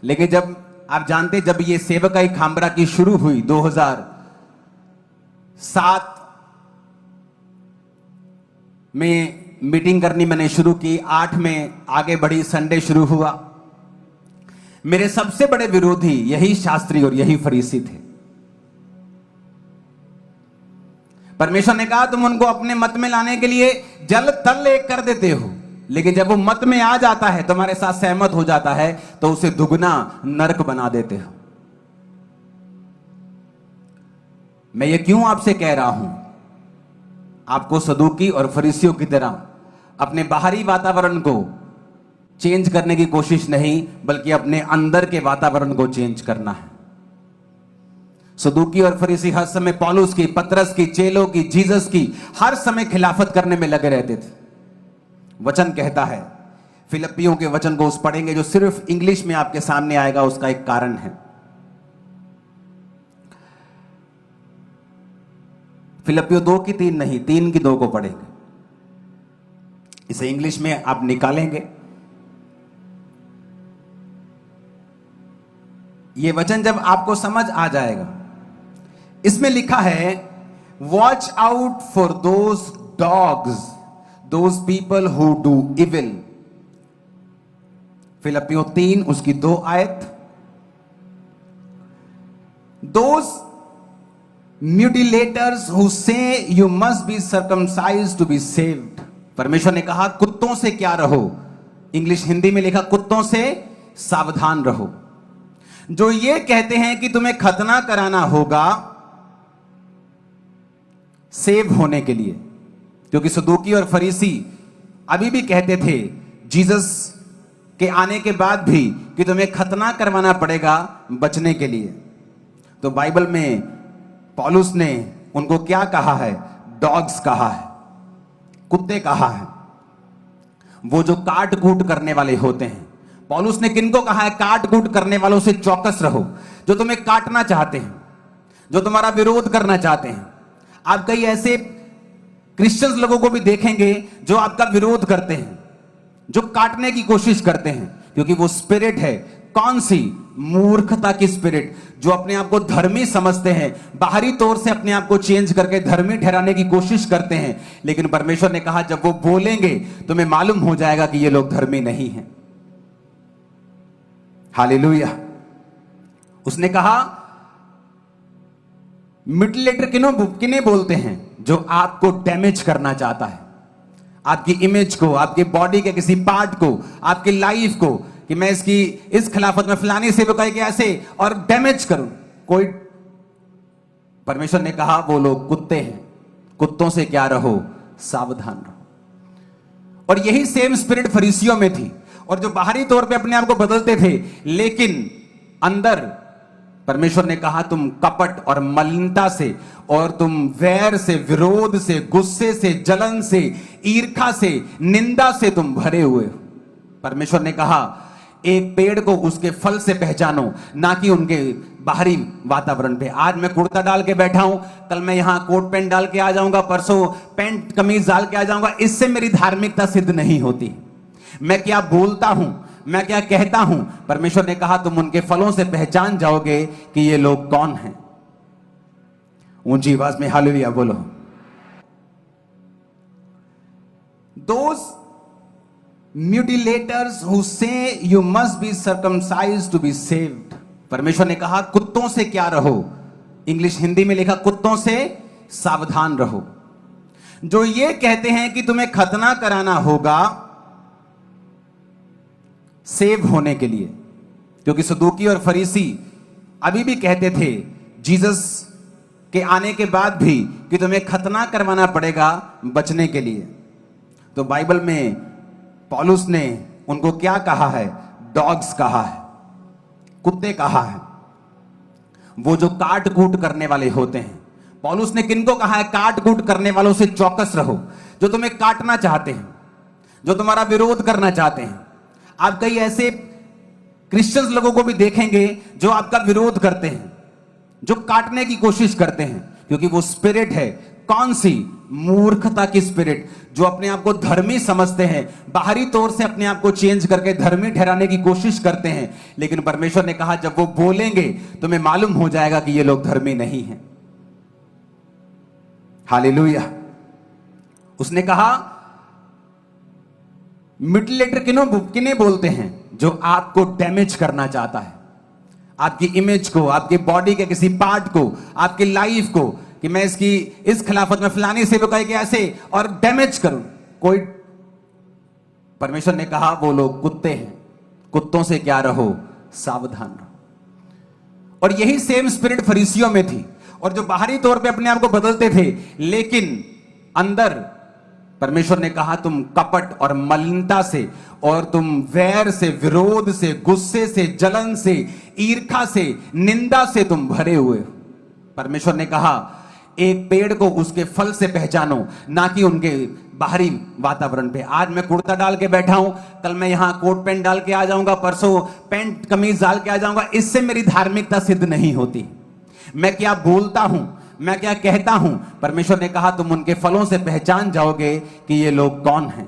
लेकिन जब आप जानते, जब ये सेवकाई खामरा की शुरू हुई 2007 में मीटिंग करनी मैंने शुरू की, 8 में आगे बढ़ी, संडे शुरू हुआ। मेरे सबसे बड़े विरोधी यही शास्त्री और यही फरीसी थे। परमेश्वर ने कहा तुम उनको अपने मत में लाने के लिए जल तल एक कर देते हो, लेकिन जब वो मत में आ जाता है, तुम्हारे साथ सहमत हो जाता है, तो उसे दुगना नरक बना देते हो। मैं ये क्यों आपसे कह रहा हूं? आपको सदूकी और फरीसियों की तरह अपने बाहरी वातावरण को चेंज करने की कोशिश नहीं, बल्कि अपने अंदर के वातावरण को चेंज करना है। सदूकी और फरीसी हर समय पौलुस की, पतरस की, चेलों की, जीसस की हर समय खिलाफत करने में लगे रहते थे। वचन कहता है, फिलिपियों के वचन को उस पढ़ेंगे जो सिर्फ इंग्लिश में आपके सामने आएगा, उसका एक कारण है। फिलिपियों 2 की 3 नहीं, 3 की 2 को पढ़ेंगे। इसे इंग्लिश में आप निकालेंगे। यह वचन जब आपको समझ आ जाएगा, इसमें लिखा है, watch out for those dogs, those people who do evil. फिलिपियों 3 उसकी 2 आयत। Those mutilators who say you must be circumcised to be saved. परमेश्वर ने कहा कुत्तों से क्या रहो, इंग्लिश हिंदी में लिखा कुत्तों से सावधान रहो, जो ये कहते हैं कि तुम्हें खतना कराना होगा सेव होने के लिए। क्योंकि सदूकी और फरीसी अभी भी कहते थे जीसस के आने के बाद भी कि तुम्हें खतना करवाना पड़ेगा बचने के लिए। तो बाइबल में पौलुस ने उनको क्या कहा है? डॉग्स कहा है, कुत्ते कहा है, वो जो काट कूट करने वाले होते हैं। पौलुस ने किनको कहा है? काट कूट करने वालों से चौकस रहो, जो तुम्हें काटना चाहते हैं, जो तुम्हारा विरोध करना चाहते हैं। आप कई ऐसे क्रिश्चियंस लोगों को भी देखेंगे जो आपका विरोध करते हैं, जो काटने की कोशिश करते हैं, क्योंकि वो स्पिरिट है। कौन सी? मूर्खता की स्पिरिट, जो अपने आप को धर्मी समझते हैं, बाहरी तौर से अपने आप को चेंज करके धर्मी ठहराने की कोशिश करते हैं। लेकिन परमेश्वर ने कहा जब वो बोलेंगे तुम्हें मालूम हो जाएगा कि ये लोग धर्मी नहीं हैं। हालेलुया। उसने कहा म्यूटिलेटर किन्हें बोलते हैं? जो आपको डैमेज करना चाहता है, आपकी इमेज को, आपके बॉडी के किसी पार्ट को, आपकी लाइफ को, कि मैं इस खिलाफत में फलानी सेवकाई के ऐसे और डैमेज करूं। कोई, परमेश्वर ने कहा वो लोग कुत्ते हैं, कुत्तों से क्या रहो? सावधान रहो। और यही सेम स्पिरिट फरीसियों में थी, और जो बाहरी तौर पे अपने आप को बदलते थे, लेकिन अंदर परमेश्वर ने कहा तुम कपट और मलिनता से, और तुम वैर से, विरोध से, गुस्से से, जलन से, ईर्खा से, निंदा से तुम भरे हुए हो। परमेश्वर ने कहा एक पेड़ को उसके फल से पहचानो, ना कि उनके बाहरी वातावरण पे। आज मैं कुर्ता डाल के बैठा हूं, कल मैं यहां कोट पैंट डाल के आ जाऊंगा, परसों पैंट कमीज डाल के आ जाऊंगा, इससे मेरी धार्मिकता सिद्ध नहीं होती। मैं क्या बोलता हूं, मैं क्या कहता हूं, परमेश्वर ने कहा तुम उनके फलों से पहचान जाओगे कि ये लोग कौन हैं। ऊंची आवाज में हालेलुया बोलो। Those mutilators who say you must be circumcised to be saved. परमेश्वर ने कहा कुत्तों से क्या रहो, इंग्लिश हिंदी में लिखा कुत्तों से सावधान रहो, जो ये कहते हैं कि तुम्हें खतना कराना होगा सेव होने के लिए। क्योंकि सदूकी और फरीसी अभी भी कहते थे जीसस के आने के बाद भी कि तुम्हें खतना करवाना पड़ेगा बचने के लिए। तो बाइबल में पौलुस ने उनको क्या कहा है? डॉग्स कहा है, कुत्ते कहा है, वो जो काट कूट करने वाले होते हैं। पौलुस ने किनको कहा है? काट कूट करने वालों से चौकस रहो, जो तुम्हें काटना चाहते हैं, जो तुम्हारा विरोध करना चाहते हैं। आप कई ऐसे क्रिश्चियंस लोगों को भी देखेंगे जो आपका विरोध करते हैं, जो काटने की कोशिश करते हैं, क्योंकि वो स्पिरिट है। कौन सी? मूर्खता की स्पिरिट, जो अपने आप को धर्मी समझते हैं, बाहरी तौर से अपने आप को चेंज करके धर्मी ठहराने की कोशिश करते हैं, लेकिन परमेश्वर ने कहा जब वो बोलेंगे तुम्हें मालूम हो जाएगा कि ये लोग धर्मी नहीं हैं। हालेलुया। उसने कहा म्यूटिलेटर किन्हें बोलते हैं? जो आपको डैमेज करना चाहता है, आपकी इमेज को, आपके बॉडी के किसी पार्ट को, आपकी लाइफ को, कि मैं इस खिलाफत में फलानी सेवकाई के ऐसे और डैमेज करूं। कोई, परमेश्वर ने कहा वो लोग कुत्ते हैं, कुत्तों से क्या रहो, सावधान रहो। और यही सेम स्पिरिट फरीसियों में थी, और जो बाहरी तौर पे अपने आप को बदलते थे, लेकिन अंदर परमेश्वर ने कहा तुम कपट और मलिनता से, और तुम वैर से, विरोध से, गुस्से से, जलन से, ईर्खा से, निंदा से तुम भरे हुए हो। परमेश्वर ने कहा एक पेड़ को उसके फल से पहचानो, ना कि उनके बाहरी वातावरण पे। आज मैं कुर्ता डाल के बैठा हूं, कल मैं यहां कोट पैंट डाल के आ जाऊंगा, परसों पैंट कमीज डाल के आ जाऊंगा, इससे मेरी धार्मिकता सिद्ध नहीं होती। मैं क्या बोलता हूं, मैं क्या कहता हूं, परमेश्वर ने कहा तुम उनके फलों से पहचान जाओगे कि ये लोग कौन हैं।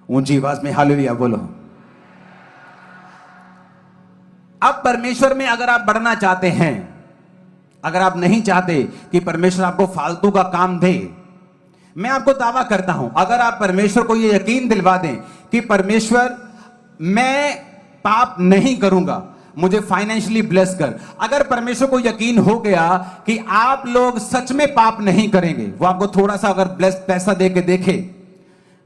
ऊंची आवाज में हालेलुया बोलो। अब परमेश्वर में अगर आप बढ़ना चाहते हैं, अगर आप नहीं चाहते कि परमेश्वर आपको फालतू का काम दे, मैं आपको दावा करता हूं, अगर आप परमेश्वर को यह यकीन दिलवा दें कि परमेश्वर मैं पाप नहीं करूंगा, मुझे फाइनेंशियली ब्लेस कर। अगर परमेश्वर को यकीन हो गया कि आप लोग सच में पाप नहीं करेंगे, वो आपको थोड़ा सा अगर ब्लेस पैसा दे के देखे।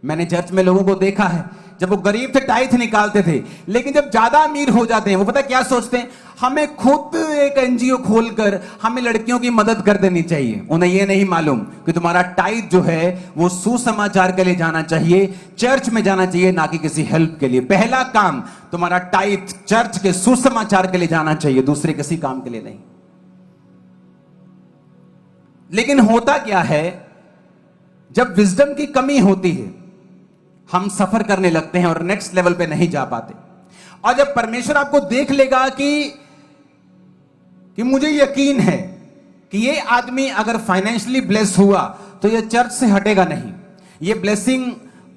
मैंने चर्च में लोगों को देखा है, जब वो गरीब थे टाइथ निकालते थे, लेकिन जब ज्यादा अमीर हो जाते हैं वो पता क्या सोचते हैं, हमें खुद एक एनजीओ खोलकर हमें लड़कियों की मदद कर देनी चाहिए। उन्हें ये नहीं मालूम कि तुम्हारा टाइथ जो है वो सुसमाचार के लिए जाना चाहिए, चर्च में जाना चाहिए, ना कि किसी हेल्प के लिए। पहला काम तुम्हारा टाइथ चर्च के सुसमाचार के लिए जाना चाहिए, दूसरे किसी काम के लिए नहीं। लेकिन होता क्या है, जब विजडम की कमी होती है हम सफर करने लगते हैं और नेक्स्ट लेवल पे नहीं जा पाते। और जब परमेश्वर आपको देख लेगा कि मुझे यकीन है कि ये आदमी अगर फाइनेंशियली ब्लेस हुआ तो ये चर्च से हटेगा नहीं, ये ब्लेसिंग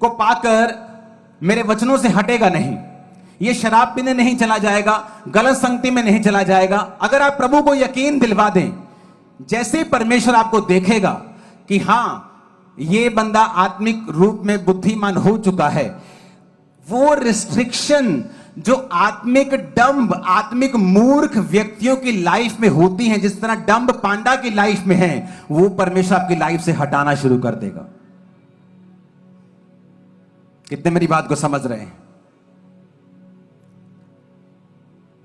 को पाकर मेरे वचनों से हटेगा नहीं, ये शराब पीने नहीं चला जाएगा, गलत संगति में नहीं चला जाएगा। अगर आप प्रभु को यकीन दिलवा दें, जैसे परमेश्वर आपको देखेगा कि हां ये बंदा आत्मिक रूप में बुद्धिमान हो चुका है, वो रिस्ट्रिक्शन जो आत्मिक डंब, आत्मिक मूर्ख व्यक्तियों की लाइफ में होती हैं, जिस तरह डंब पांडा की लाइफ में है, वो परमेश्वर आपकी लाइफ से हटाना शुरू कर देगा। कितने मेरी बात को समझ रहे हैं?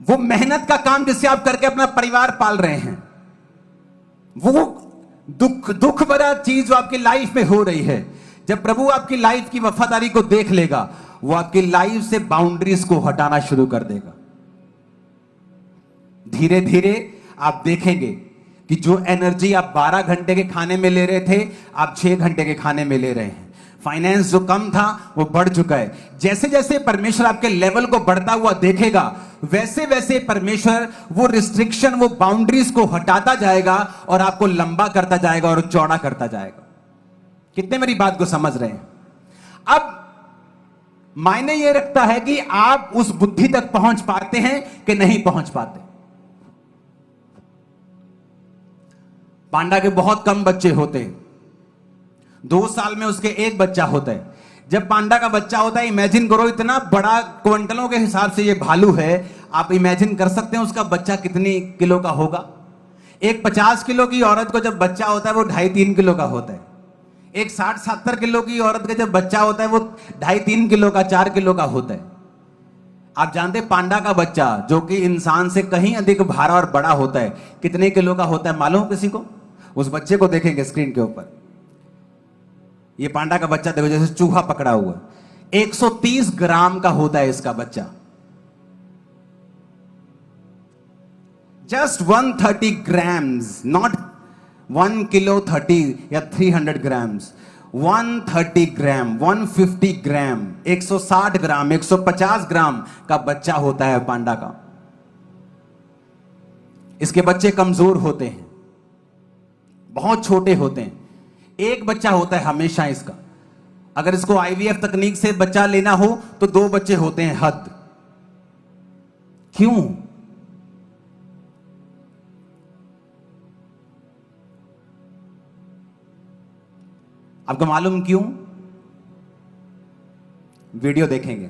वो मेहनत का काम जिससे आप करके अपना परिवार पाल रहे हैं, वो दुख भरा चीज जो आपकी लाइफ में हो रही है, जब प्रभु आपकी लाइफ की वफादारी को देख लेगा, वो आपकी लाइफ से बाउंड्रीज को हटाना शुरू कर देगा। धीरे धीरे आप देखेंगे कि जो एनर्जी आप 12 घंटे के खाने में ले रहे थे, आप 6 घंटे के खाने में ले रहे हैं। फाइनेंस जो कम था वो बढ़ चुका है। जैसे जैसे परमेश्वर आपके लेवल को बढ़ता हुआ देखेगा, वैसे वैसे परमेश्वर वो रिस्ट्रिक्शन, वो बाउंड्रीज को हटाता जाएगा और आपको लंबा करता जाएगा और चौड़ा करता जाएगा। कितने मेरी बात को समझ रहे हैं? अब मायने ये रखता है कि आप उस बुद्धि तक पहुंच पाते हैं कि नहीं पहुंच पाते। पांडा के बहुत कम बच्चे होते हैं, 2 साल में उसके एक बच्चा होता है। जब पांडा का बच्चा होता है, इमेजिन करो, इतना बड़ा क्विंटलों के हिसाब से ये भालू है, आप इमेजिन कर सकते हैं उसका बच्चा कितनी किलो का होगा। एक 50 किलो की औरत को जब बच्चा होता है वो 2.5-3 किलो का होता है। एक 60-70 किलो की औरत का जब बच्चा होता है वो 2.5-3 किलो का, 4 किलो का होता है। आप जानते हैं पांडा का बच्चा, जो कि इंसान से कहीं अधिक भारा और बड़ा होता है, कितने किलो का होता है मालूम किसी को? उस बच्चे को देखेंगे स्क्रीन के ऊपर, ये पांडा का बच्चा देखो, जैसे चूहा पकड़ा हुआ, 130 ग्राम का होता है इसका बच्चा। जस्ट 130 ग्राम्स, नॉट 1 किलो 30 या 300 ग्राम्स, 130 ग्राम, 150 ग्राम, 160 ग्राम, 150 ग्राम का बच्चा होता है पांडा का। इसके बच्चे कमजोर होते हैं, बहुत छोटे होते हैं। एक बच्चा होता है हमेशा इसका। अगर इसको आईवीएफ तकनीक से बच्चा लेना हो तो 2 बच्चे होते हैं हद। क्यों? आपको मालूम क्यों? वीडियो देखेंगे।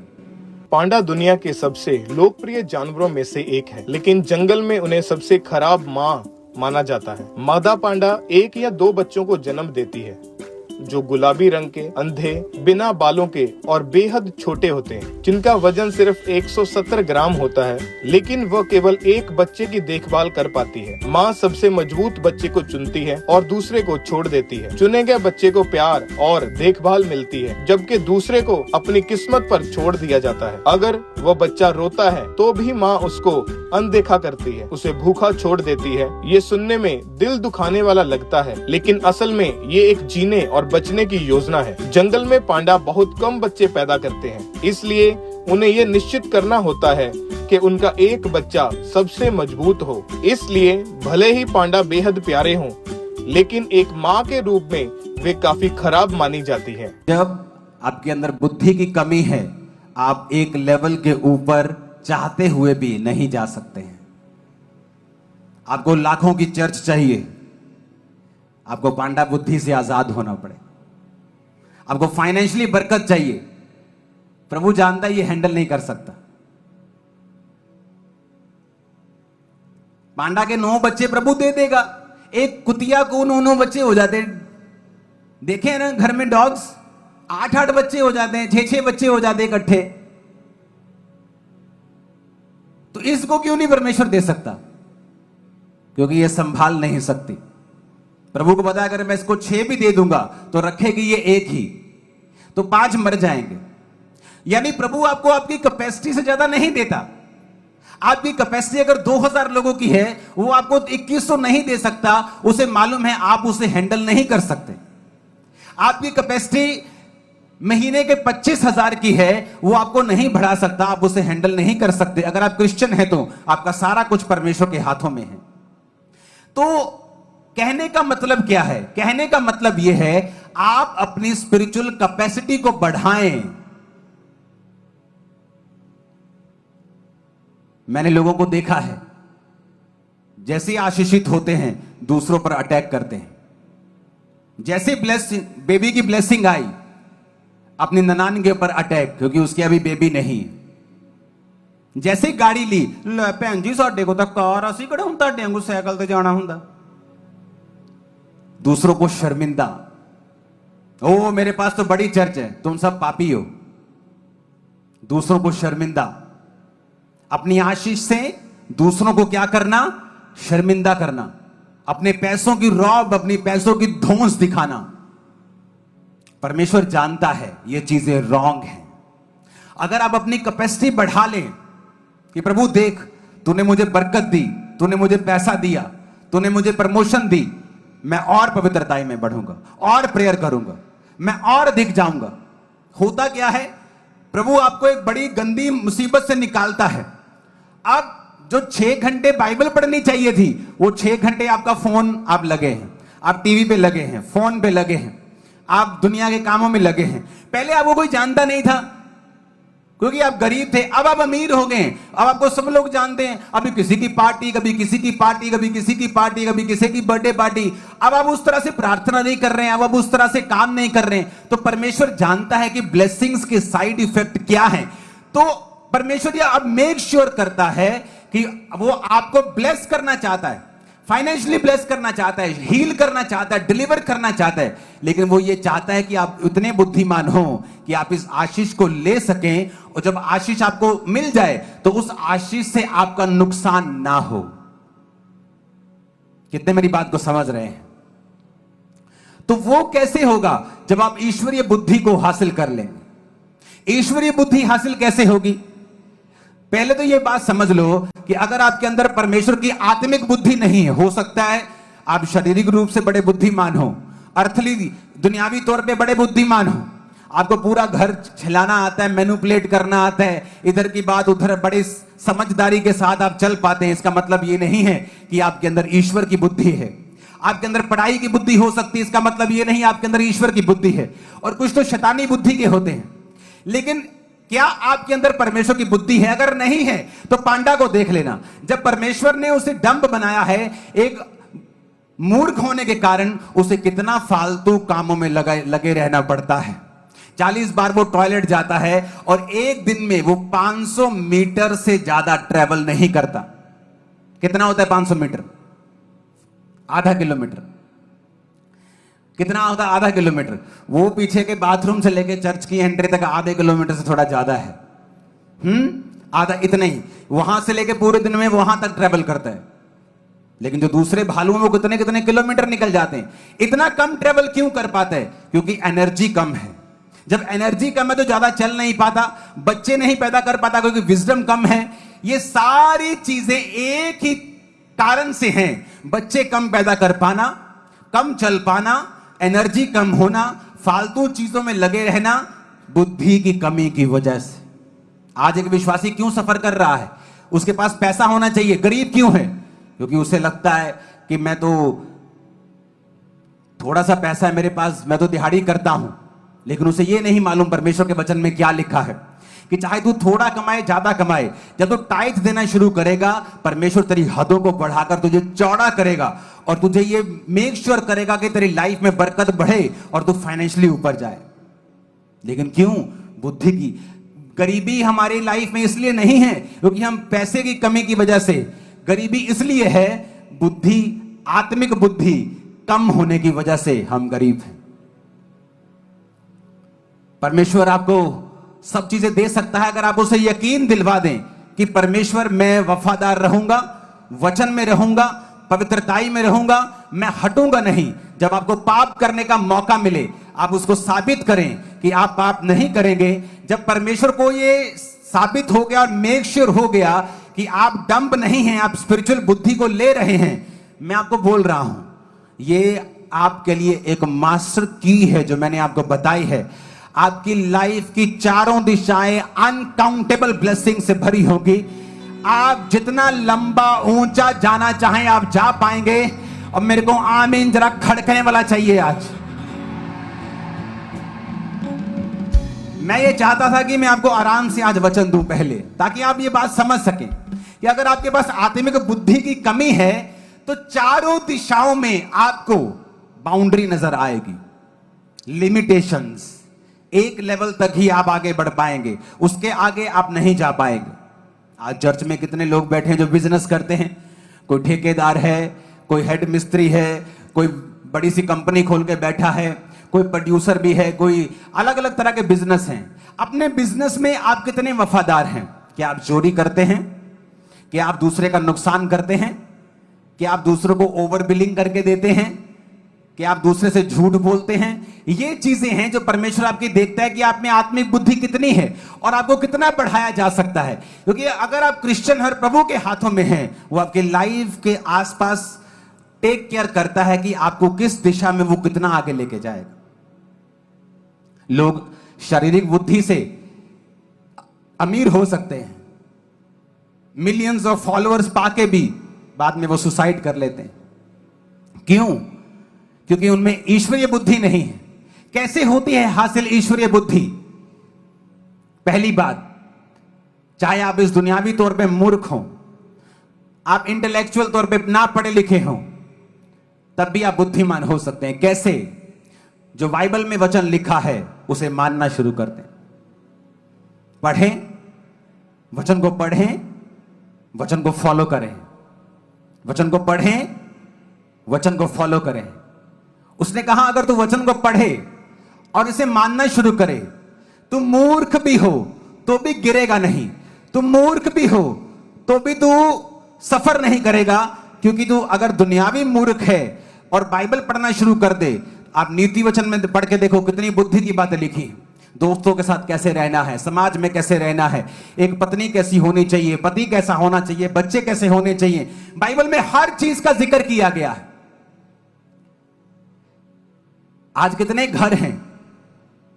पांडा दुनिया के सबसे लोकप्रिय जानवरों में से एक है, लेकिन जंगल में उन्हें सबसे खराब माँ माना जाता है। मादा पांडा 1 या 2 बच्चों को जन्म देती है, जो गुलाबी रंग के, अंधे, बिना बालों के और बेहद छोटे होते हैं, जिनका वजन सिर्फ 170 ग्राम होता है, लेकिन वह केवल एक बच्चे की देखभाल कर पाती है। माँ सबसे मजबूत बच्चे को चुनती है और दूसरे को छोड़ देती है। चुने गए बच्चे को प्यार और देखभाल मिलती है, जबकि दूसरे को अपनी किस्मत पर छोड़ दिया जाता है। अगर वह बच्चा रोता है तो भी माँ उसको अनदेखा करती है, उसे भूखा छोड़ देती है। ये सुनने में दिल दुखाने वाला लगता है, लेकिन असल में ये एक जीने और बचने की योजना है। जंगल में पांडा बहुत कम बच्चे पैदा करते हैं, इसलिए उन्हें यह निश्चित करना होता है कि उनका एक बच्चा सबसे मजबूत हो। इसलिए भले ही पांडा बेहद प्यारे हों, लेकिन एक माँ के रूप में वे काफी खराब मानी जाती है। जब आपके अंदर बुद्धि की कमी है, आप एक लेवल के ऊपर चाहते हुए भी नहीं जा सकते हैं। आपको लाखों की चर्च चाहिए, आपको पांडा बुद्धि से आजाद होना पड़े। आपको फाइनेंशियली बरकत चाहिए, प्रभु जानता है ये हैंडल नहीं कर सकता। पांडा के 9 बच्चे प्रभु दे देगा, एक कुतिया को 9 बच्चे हो जाते। देखे ना घर में डॉग्स 8-8 बच्चे हो जाते हैं, 6-6 बच्चे हो जाते इकट्ठे। तो इसको क्यों नहीं परमेश्वर दे सकता? क्योंकि ये संभाल नहीं सकती। प्रभु को पता है अगर मैं इसको 6 भी दे दूंगा तो रखेगी ये 1 ही, तो 5 मर जाएंगे। यानी प्रभु आपको आपकी कैपेसिटी से ज्यादा नहीं देता। आपकी कैपेसिटी अगर 2000 लोगों की है, वो आपको 2100 नहीं दे सकता। उसे मालूम है आप उसे हैंडल नहीं कर सकते। आपकी कैपेसिटी महीने के 25,000 की है, वो आपको नहीं बढ़ा सकता, आप उसे हैंडल नहीं कर सकते। अगर आप क्रिश्चियन हैं तो आपका सारा कुछ परमेश्वर के हाथों में है। तो कहने का मतलब क्या है? कहने का मतलब यह है आप अपनी स्पिरिचुअल कैपेसिटी को बढ़ाएं। मैंने लोगों को देखा है, जैसे आशीषित होते हैं दूसरों पर अटैक करते हैं। जैसे ब्लेसिंग, बेबी की ब्लेसिंग आई, अपनी ननान के ऊपर अटैक, क्योंकि उसकी अभी बेबी नहीं। जैसे गाड़ी ली, भैन जी साडे को तो कार, असी किहड़ा हुण तुहाडे वांगू साइकिल ते जाना हुंदा। दूसरों को शर्मिंदा, ओ मेरे पास तो बड़ी चर्च है, तुम सब पापी हो। दूसरों को शर्मिंदा, अपनी आशीष से दूसरों को क्या करना? शर्मिंदा करना। अपने पैसों की रौब, अपनी पैसों की धौंस दिखाना। परमेश्वर जानता है ये चीजें रॉन्ग हैं। अगर आप अपनी कैपेसिटी बढ़ा लें कि प्रभु देख, तूने मुझे बरकत दी, तूने मुझे पैसा दिया, तूने मुझे प्रमोशन दी, मैं और पवित्रताई में बढ़ूंगा, और प्रेयर करूंगा, मैं और दिख जाऊंगा। होता क्या है? प्रभु आपको एक बड़ी गंदी मुसीबत से निकालता है। अब जो 6 घंटे बाइबल पढ़नी चाहिए थी, वो 6 घंटे आपका फोन आप लगे हैं, आप टीवी पे लगे हैं, फोन पे लगे हैं, आप दुनिया के कामों में लगे हैं। पहले आपको कोई जानता नहीं था क्योंकि आप गरीब थे, अब आप अमीर हो गए, अब आपको सब लोग जानते हैं। अभी किसी की पार्टी, कभी किसी की पार्टी, कभी किसी की पार्टी, कभी किसी की बर्थडे पार्टी। अब आप उस तरह से प्रार्थना नहीं कर रहे हैं, अब आप उस तरह से काम नहीं कर रहे हैं। तो परमेश्वर जानता है कि ब्लेसिंग्स के साइड इफेक्ट क्या है। तो परमेश्वर यह अब मेक श्योर करता है कि वो आपको ब्लेस करना चाहता है, फाइनेंशियली ब्लेस करना चाहता है, हील करना चाहता है, डिलीवर करना चाहता है। लेकिन वो ये चाहता है कि आप उतने बुद्धिमान हो कि आप इस आशीष को ले सकें, और जब आशीष आपको मिल जाए तो उस आशीष से आपका नुकसान ना हो। कितने मेरी बात को समझ रहे हैं? तो वो कैसे होगा? जब आप ईश्वरीय बुद्धि को हासिल कर लेंगे। ईश्वरीय बुद्धि हासिल कैसे होगी? पहले तो ये बात समझ लो कि अगर आपके अंदर परमेश्वर की आत्मिक बुद्धि नहीं है, हो सकता है आप शारीरिक रूप से बड़े बुद्धिमान हो, अर्थली दुनियावी तौर पे बड़े बुद्धिमान हो, आपको पूरा घर चलाना आता है, मैनिपुलेट करना आता है, इधर की बात उधर बड़े समझदारी के साथ आप चल पाते हैं। इसका मतलब ये नहीं है कि आपके अंदर ईश्वर की बुद्धि है। आपके अंदर पढ़ाई की बुद्धि हो सकती है, इसका मतलब ये नहीं आपके अंदर ईश्वर की बुद्धि है। और कुछ तो शैतानी बुद्धि के होते हैं। लेकिन क्या आपके अंदर परमेश्वर की बुद्धि है? अगर नहीं है तो पांडा को देख लेना। जब परमेश्वर ने उसे डंब बनाया है, एक मूर्ख होने के कारण उसे कितना फालतू कामों में लगे रहना पड़ता है। 40 बार वो टॉयलेट जाता है और एक दिन में वो 500 मीटर से ज्यादा ट्रेवल नहीं करता। कितना होता है 500 मीटर? आधा किलोमीटर। कितना होता है आधा किलोमीटर? वो पीछे के बाथरूम से लेके चर्च की एंट्री तक आधे किलोमीटर से थोड़ा ज्यादा है। आधा, इतना ही। वहां से लेके पूरे दिन में वहां तक ट्रेवल करता है। लेकिन जो दूसरे भालू हैं वो कितने कितने किलोमीटर निकल जाते हैं। इतना कम ट्रेवल क्यों कर पाते हैं? क्योंकि एनर्जी कम है। जब एनर्जी कम है तो ज्यादा चल नहीं पाता, बच्चे नहीं पैदा कर पाता क्योंकि विजडम कम है। ये सारी चीजें एक ही कारण से हैं। बच्चे कम पैदा कर पाना, कम चल पाना, एनर्जी कम होना, फालतू चीजों में लगे रहना, बुद्धि की कमी की वजह से। आज एक विश्वासी क्यों सफर कर रहा है? उसके पास पैसा होना चाहिए, गरीब क्यों है? क्योंकि उसे लगता है कि मैं तो थोड़ा सा पैसा है मेरे पास, मैं तो दिहाड़ी करता हूं। लेकिन उसे यह नहीं मालूम परमेश्वर के वचन में क्या लिखा है कि चाहे तू थोड़ा कमाए ज्यादा कमाए, जब तू टाइट देना शुरू करेगा, परमेश्वर तेरी हदों को बढ़ाकर तुझे चौड़ा करेगा और तुझे ये मेक श्योर करेगा कि तेरी लाइफ में बरकत बढ़े और तू फाइनेंशियली ऊपर जाए। लेकिन क्यों? बुद्धि की गरीबी हमारी लाइफ में इसलिए नहीं है क्योंकि हम पैसे की कमी की वजह से, गरीबी इसलिए है बुद्धि, आत्मिक बुद्धि कम होने की वजह से हम गरीब हैं। परमेश्वर आपको सब चीजें दे सकता है अगर आप उसे यकीन दिलवा दें कि परमेश्वर मैं वफादार रहूंगा, वचन में रहूंगा, पवित्रताई में रहूंगा, मैं हटूंगा नहीं। जब आपको पाप करने का मौका मिले, आप उसको साबित करें कि आप पाप नहीं करेंगे। जब परमेश्वर को ये साबित हो गया और मेक श्योर हो गया कि आप डंप नहीं हैं, आप स्पिरिचुअल बुद्धि को ले रहे हैं, मैं आपको बोल रहा हूं, ये आपके लिए एक मास्टर की है जो मैंने आपको बताई है। आपकी लाइफ की चारों दिशाएं अनकाउंटेबल ब्लेसिंग से भरी होगी। आप जितना लंबा ऊंचा जाना चाहें आप जा पाएंगे। और मेरे को आमीन जरा खड़कने वाला चाहिए आज। मैं ये चाहता था कि मैं आपको आराम से आज वचन दूं पहले, ताकि आप ये बात समझ सकें कि अगर आपके पास आत्मिक बुद्धि की कमी है तो चारों दिशाओं में आपको बाउंड्री नजर आएगी, लिमिटेशंस। एक लेवल तक ही आप आगे बढ़ पाएंगे, उसके आगे आप नहीं जा पाएंगे। आज चर्च में कितने लोग बैठे हैं जो बिजनेस करते हैं। कोई ठेकेदार है, कोई हेड मिस्त्री है, कोई बड़ी सी कंपनी खोल के बैठा है, कोई प्रोड्यूसर भी है, कोई अलग अलग तरह के बिजनेस हैं। अपने बिजनेस में आप कितने वफादार हैं? क्या आप चोरी करते हैं? क्या आप दूसरे का नुकसान करते हैं? क्या आप दूसरों को ओवर बिलिंग करके देते हैं? कि आप दूसरे से झूठ बोलते हैं? ये चीजें हैं जो परमेश्वर आपकी देखता है कि आप में आत्मिक बुद्धि कितनी है और आपको कितना बढ़ाया जा सकता है। क्योंकि अगर आप क्रिश्चियन हर प्रभु के हाथों में हैं, वो आपके लाइफ के आसपास टेक केयर करता है कि आपको किस दिशा में वो कितना आगे लेके जाएगा। लोग शारीरिक बुद्धि से अमीर हो सकते हैं, मिलियंस ऑफ फॉलोअर्स पाके भी बाद में वो सुसाइड कर लेते हैं। क्यों? क्योंकि उनमें ईश्वरीय बुद्धि नहीं है। कैसे होती है हासिल ईश्वरीय बुद्धि? पहली बात, चाहे आप इस दुनियावी तौर पे मूर्ख हो, आप इंटेलेक्चुअल तौर पे ना पढ़े लिखे हो, तब भी आप बुद्धिमान हो सकते हैं। कैसे? जो बाइबल में वचन लिखा है उसे मानना शुरू कर दें। पढ़ें, वचन को पढ़ें, वचन को फॉलो करें। वचन को पढ़ें, वचन को फॉलो करें। उसने कहा अगर तू वचन को पढ़े और इसे मानना शुरू करे, तुम मूर्ख भी हो तो भी गिरेगा नहीं, तुम मूर्ख भी हो तो भी तू सफर नहीं करेगा। क्योंकि तू अगर दुनियावी मूर्ख है और बाइबल पढ़ना शुरू कर दे, आप नीति वचन में पढ़ के देखो कितनी बुद्धि की बातें लिखी। दोस्तों के साथ कैसे रहना है, समाज में कैसे रहना है, एक पत्नी कैसी होनी चाहिए, पति कैसा होना चाहिए, बच्चे कैसे होने चाहिए, बाइबल में हर चीज का जिक्र किया गया है। आज कितने घर हैं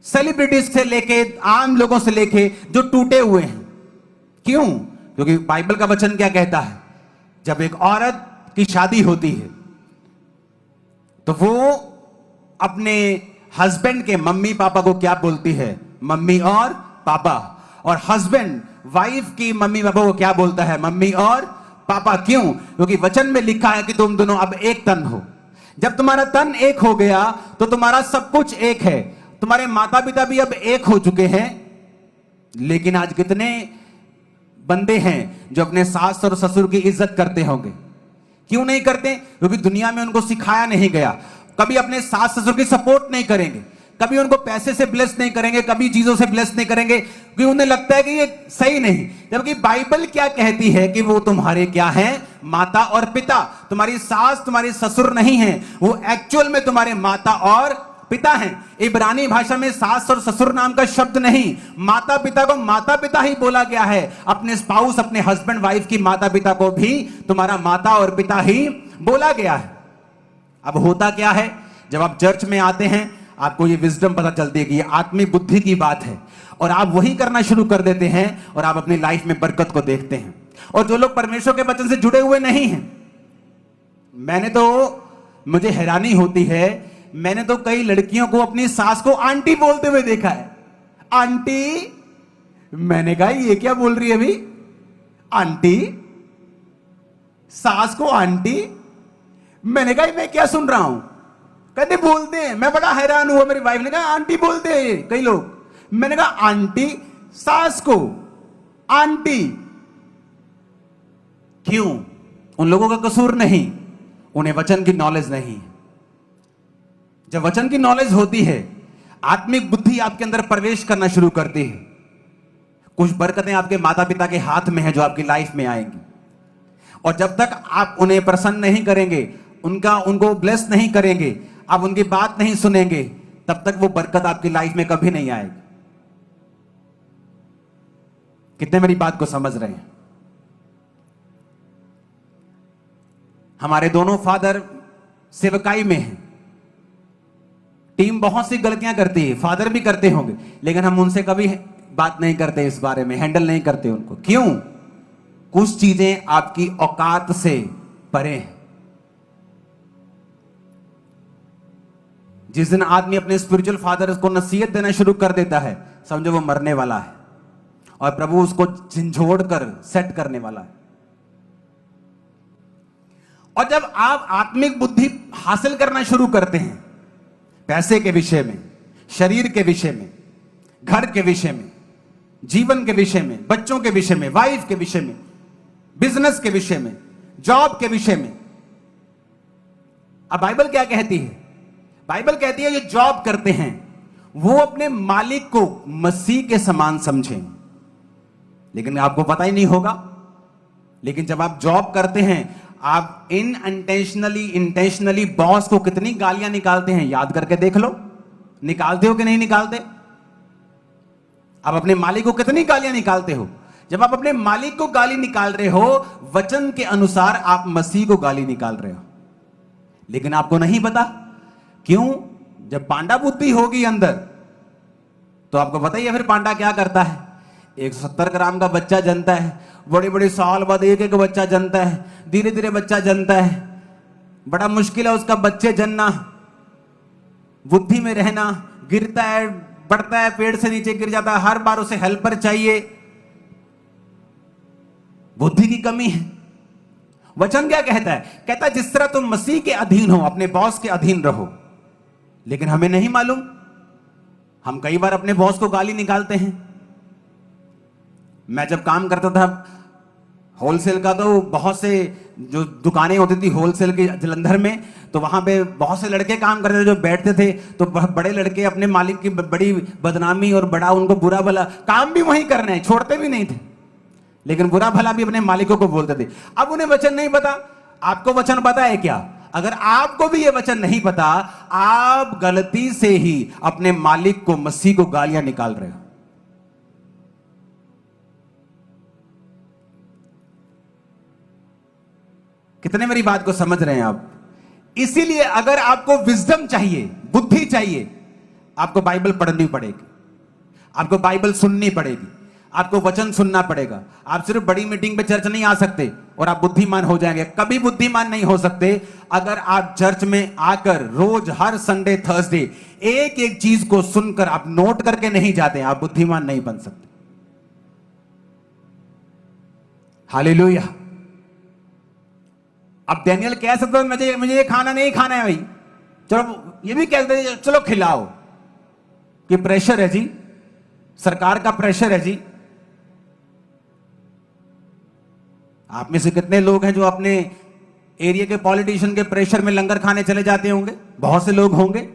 सेलिब्रिटीज से लेके आम लोगों से लेके जो टूटे हुए हैं। क्यों? क्योंकि बाइबल का वचन क्या कहता है? जब एक औरत की शादी होती है तो वो अपने हस्बैंड के मम्मी पापा को क्या बोलती है? मम्मी और पापा। और हस्बैंड वाइफ की मम्मी पापा को क्या बोलता है? मम्मी और पापा। क्यों? क्योंकि वचन में लिखा है कि तुम दोनों अब एक तन हो। जब तुम्हारा तन एक हो गया तो तुम्हारा सब कुछ एक है। तुम्हारे माता पिता भी अब एक हो चुके हैं। लेकिन आज कितने बंदे हैं जो अपने सास और ससुर की इज्जत करते होंगे? क्यों नहीं करते? क्योंकि दुनिया में उनको सिखाया नहीं गया। कभी अपने सास ससुर की सपोर्ट नहीं करेंगे, कभी उनको पैसे से ब्लेस नहीं करेंगे, कभी चीजों से ब्लेस नहीं करेंगे, क्योंकि उन्हें लगता है कि ये सही नहीं। जबकि बाइबल क्या कहती है कि वो तुम्हारे क्या हैं? माता और पिता। तुम्हारी सास तुम्हारी ससुर नहीं है, वो एक्चुअल में तुम्हारे माता और पिता हैं। इब्रानी भाषा में सास और ससुर नाम का शब्द नहीं, माता पिता को माता पिता ही बोला गया है। अपने स्पाउस, अपने हस्बैंड वाइफ की माता पिता को भी तुम्हारा माता और पिता ही बोला गया है। अब होता क्या है, जब आप चर्च में आते हैं आपको ये विजडम पता चलती है कि ये आत्मिक बुद्धि की बात है, और आप वही करना शुरू कर देते हैं और आप अपनी लाइफ में बरकत को देखते हैं। और जो लोग परमेश्वर के वचन से जुड़े हुए नहीं हैं, मुझे हैरानी होती है, मैंने तो कई लड़कियों को अपनी सास को आंटी बोलते हुए देखा है। आंटी, मैंने कहा ये क्या बोल रही है अभी? आंटी, सास को आंटी? मैंने कहा मैं क्या सुन रहा हूं? कहते बोलते हैं। मैं बड़ा हैरान हुआ। मेरी वाइफ ने कहा आंटी बोलते हैं कई लोग। मैंने कहा आंटी, सास को आंटी क्यों? उन लोगों का कसूर नहीं, उन्हें वचन की नॉलेज नहीं। जब वचन की नॉलेज होती है, आत्मिक बुद्धि आपके अंदर प्रवेश करना शुरू करती है। कुछ बरकतें आपके माता पिता के हाथ में है जो आपकी लाइफ में आएंगी, और जब तक आप उन्हें प्रसन्न नहीं करेंगे, उनको ब्लेस नहीं करेंगे, आप उनकी बात नहीं सुनेंगे, तब तक वो बरकत आपकी लाइफ में कभी नहीं आएगी। कितने मेरी बात को समझ रहे हैं? हमारे दोनों फादर सेवकाई में हैं। टीम बहुत सी गलतियां करती है, फादर भी करते होंगे, लेकिन हम उनसे कभी बात नहीं करते, इस बारे में हैंडल नहीं करते उनको। क्यों? कुछ चीजें आपकी औकात से परे हैं। जिस दिन आदमी अपने स्पिरिचुअल फादर को नसीहत देना शुरू कर देता है, समझो वो मरने वाला है, और प्रभु उसको झंझोड़ कर सेट करने वाला है। और जब आप आत्मिक बुद्धि हासिल करना शुरू करते हैं, पैसे के विषय में, शरीर के विषय में, घर के विषय में, जीवन के विषय में, बच्चों के विषय में, वाइफ के विषय में, बिजनेस के विषय में, जॉब के विषय में, अब बाइबल क्या कहती है? बाइबल कहती है जो जॉब करते हैं वो अपने मालिक को मसीह के समान समझें। लेकिन आपको पता ही नहीं होगा, लेकिन जब आप जॉब करते हैं, आप इंटेंशनली बॉस को कितनी गालियां निकालते हैं, याद करके देख लो। निकालते हो कि नहीं निकालते? आप अपने मालिक को कितनी गालियां निकालते हो? जब आप अपने मालिक को गाली निकाल रहे हो, वचन के अनुसार आप मसीह को गाली निकाल रहे हो। लेकिन आपको नहीं पता। क्यों? जब पांडा बुद्धि होगी अंदर, तो आपको पता ही है फिर पांडा क्या करता है। 170 ग्राम का बच्चा जनता है, बड़े बड़े साल बाद एक एक बच्चा जनता है, धीरे धीरे बच्चा जनता है। बड़ा मुश्किल है उसका बच्चे जनना, बुद्धि में रहना। गिरता है, बढ़ता है, पेड़ से नीचे गिर जाता है, हर बार उसे हेल्पर चाहिए। बुद्धि की कमी है। वचन क्या कहता है? कहता है जिस तरह तुम मसीह के अधीन हो, अपने बॉस के अधीन रहो। लेकिन हमें नहीं मालूम, हम कई बार अपने बॉस को गाली निकालते हैं। मैं जब काम करता था होलसेल का, तो बहुत से जो दुकानें होती थी होलसेल की जलंधर में, तो वहां पे बहुत से लड़के काम करते थे जो बैठते थे, तो बड़े लड़के अपने मालिक की बड़ी बदनामी और बड़ा उनको बुरा भला काम भी वहीं करना है, छोड़ते भी नहीं थे, लेकिन बुरा भला भी अपने मालिकों को बोलते थे। अब उन्हें वचन नहीं पता। आपको वचन पता है क्या? अगर आपको भी ये वचन नहीं पता, आप गलती से ही अपने मालिक को, मसीह को गालियां निकाल रहे हो। कितने मेरी बात को समझ रहे हैं आप? इसीलिए अगर आपको विजडम चाहिए, बुद्धि चाहिए, आपको बाइबल पढ़नी पड़ेगी, आपको बाइबल सुननी पड़ेगी, आपको वचन सुनना पड़ेगा। आप सिर्फ बड़ी मीटिंग पे चर्च नहीं आ सकते और आप बुद्धिमान हो जाएंगे। कभी बुद्धिमान नहीं हो सकते अगर आप चर्च में आकर रोज हर संडे थर्सडे एक एक चीज को सुनकर आप नोट करके नहीं जाते, आप बुद्धिमान नहीं बन सकते। हालेलुया। अब डैनियल कह सकते हो मुझे ये खाना नहीं खाना है भाई, चलो ये भी कहते हैं चलो खिलाओ, कि प्रेशर है जी, सरकार का प्रेशर है जी। आप में से कितने लोग हैं जो अपने एरिया के पॉलिटिशियन के प्रेशर में लंगर खाने चले जाते होंगे? बहुत से लोग होंगे।